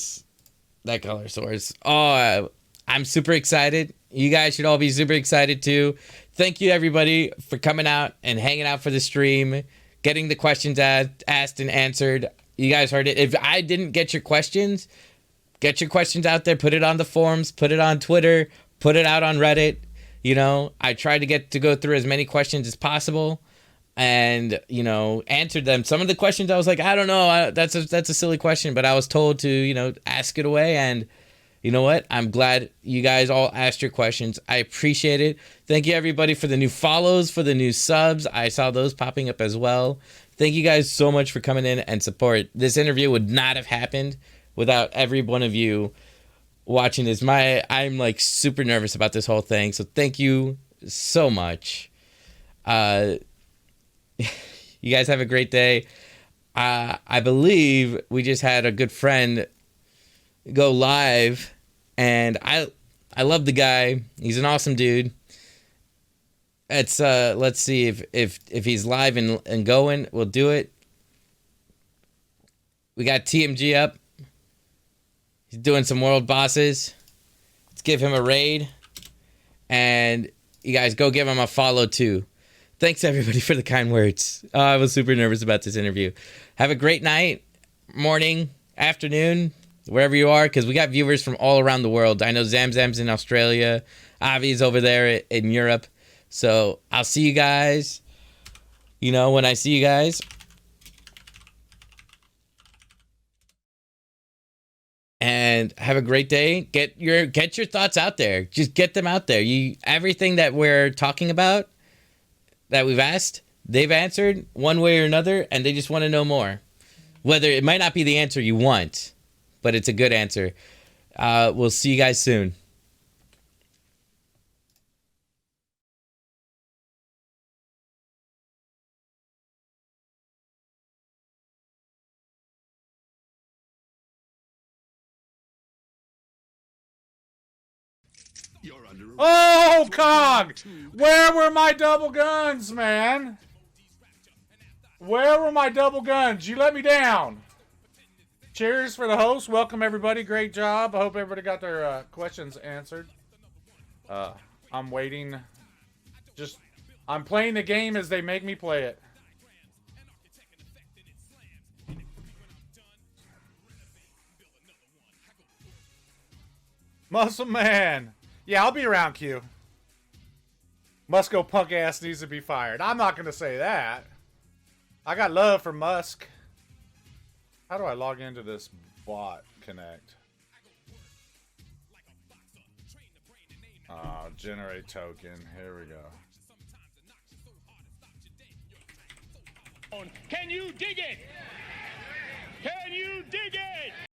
that color source. Oh, I'm super excited. You guys should all be super excited too. Thank you everybody for coming out and hanging out for the stream, getting the questions asked and answered. You guys heard it. If I didn't get your questions out there, put it on the forums, put it on Twitter, put it out on Reddit. I tried to go through as many questions as possible. And answered them. Some of the questions I was like, I don't know, that's a silly question, but I was told to ask it away. And you know what? I'm glad you guys all asked your questions. I appreciate it. Thank you everybody for the new follows, for the new subs. I saw those popping up as well. Thank you guys so much for coming in and support. This interview would not have happened without every one of you watching this. I'm like super nervous about this whole thing, so thank you so much. You guys have a great day. I believe we just had a good friend go live, and I love the guy. He's an awesome dude. Let's see if he's live and going. We'll do it. We got TMG up. He's doing some world bosses. Let's give him a raid, and you guys go give him a follow too. Thanks, everybody, for the kind words. I was super nervous about this interview. Have a great night, morning, afternoon, wherever you are, because we got viewers from all around the world. I know Zamzam's in Australia. Avi's over there in Europe. So I'll see you guys, when I see you guys. And and have a great day. Get your thoughts out there. Just get them out there. Everything that we're talking about, that we've asked, they've answered one way or another, and they just want to know more. Whether it might not be the answer you want, but it's a good answer. We'll see you guys soon.
Oh, Cog! Where were my double guns, man? Where were my double guns? You let me down. Cheers for the host. Welcome, everybody. Great job. I hope everybody got their questions answered. I'm waiting. I'm playing the game as they make me play it. Muscle Man. Yeah, I'll be around, Q. Musco punk ass needs to be fired. I'm not going to say that. I got love for Musk. How do I log into this bot connect? Generate token. Here we go.
Can you dig it? Can you dig it?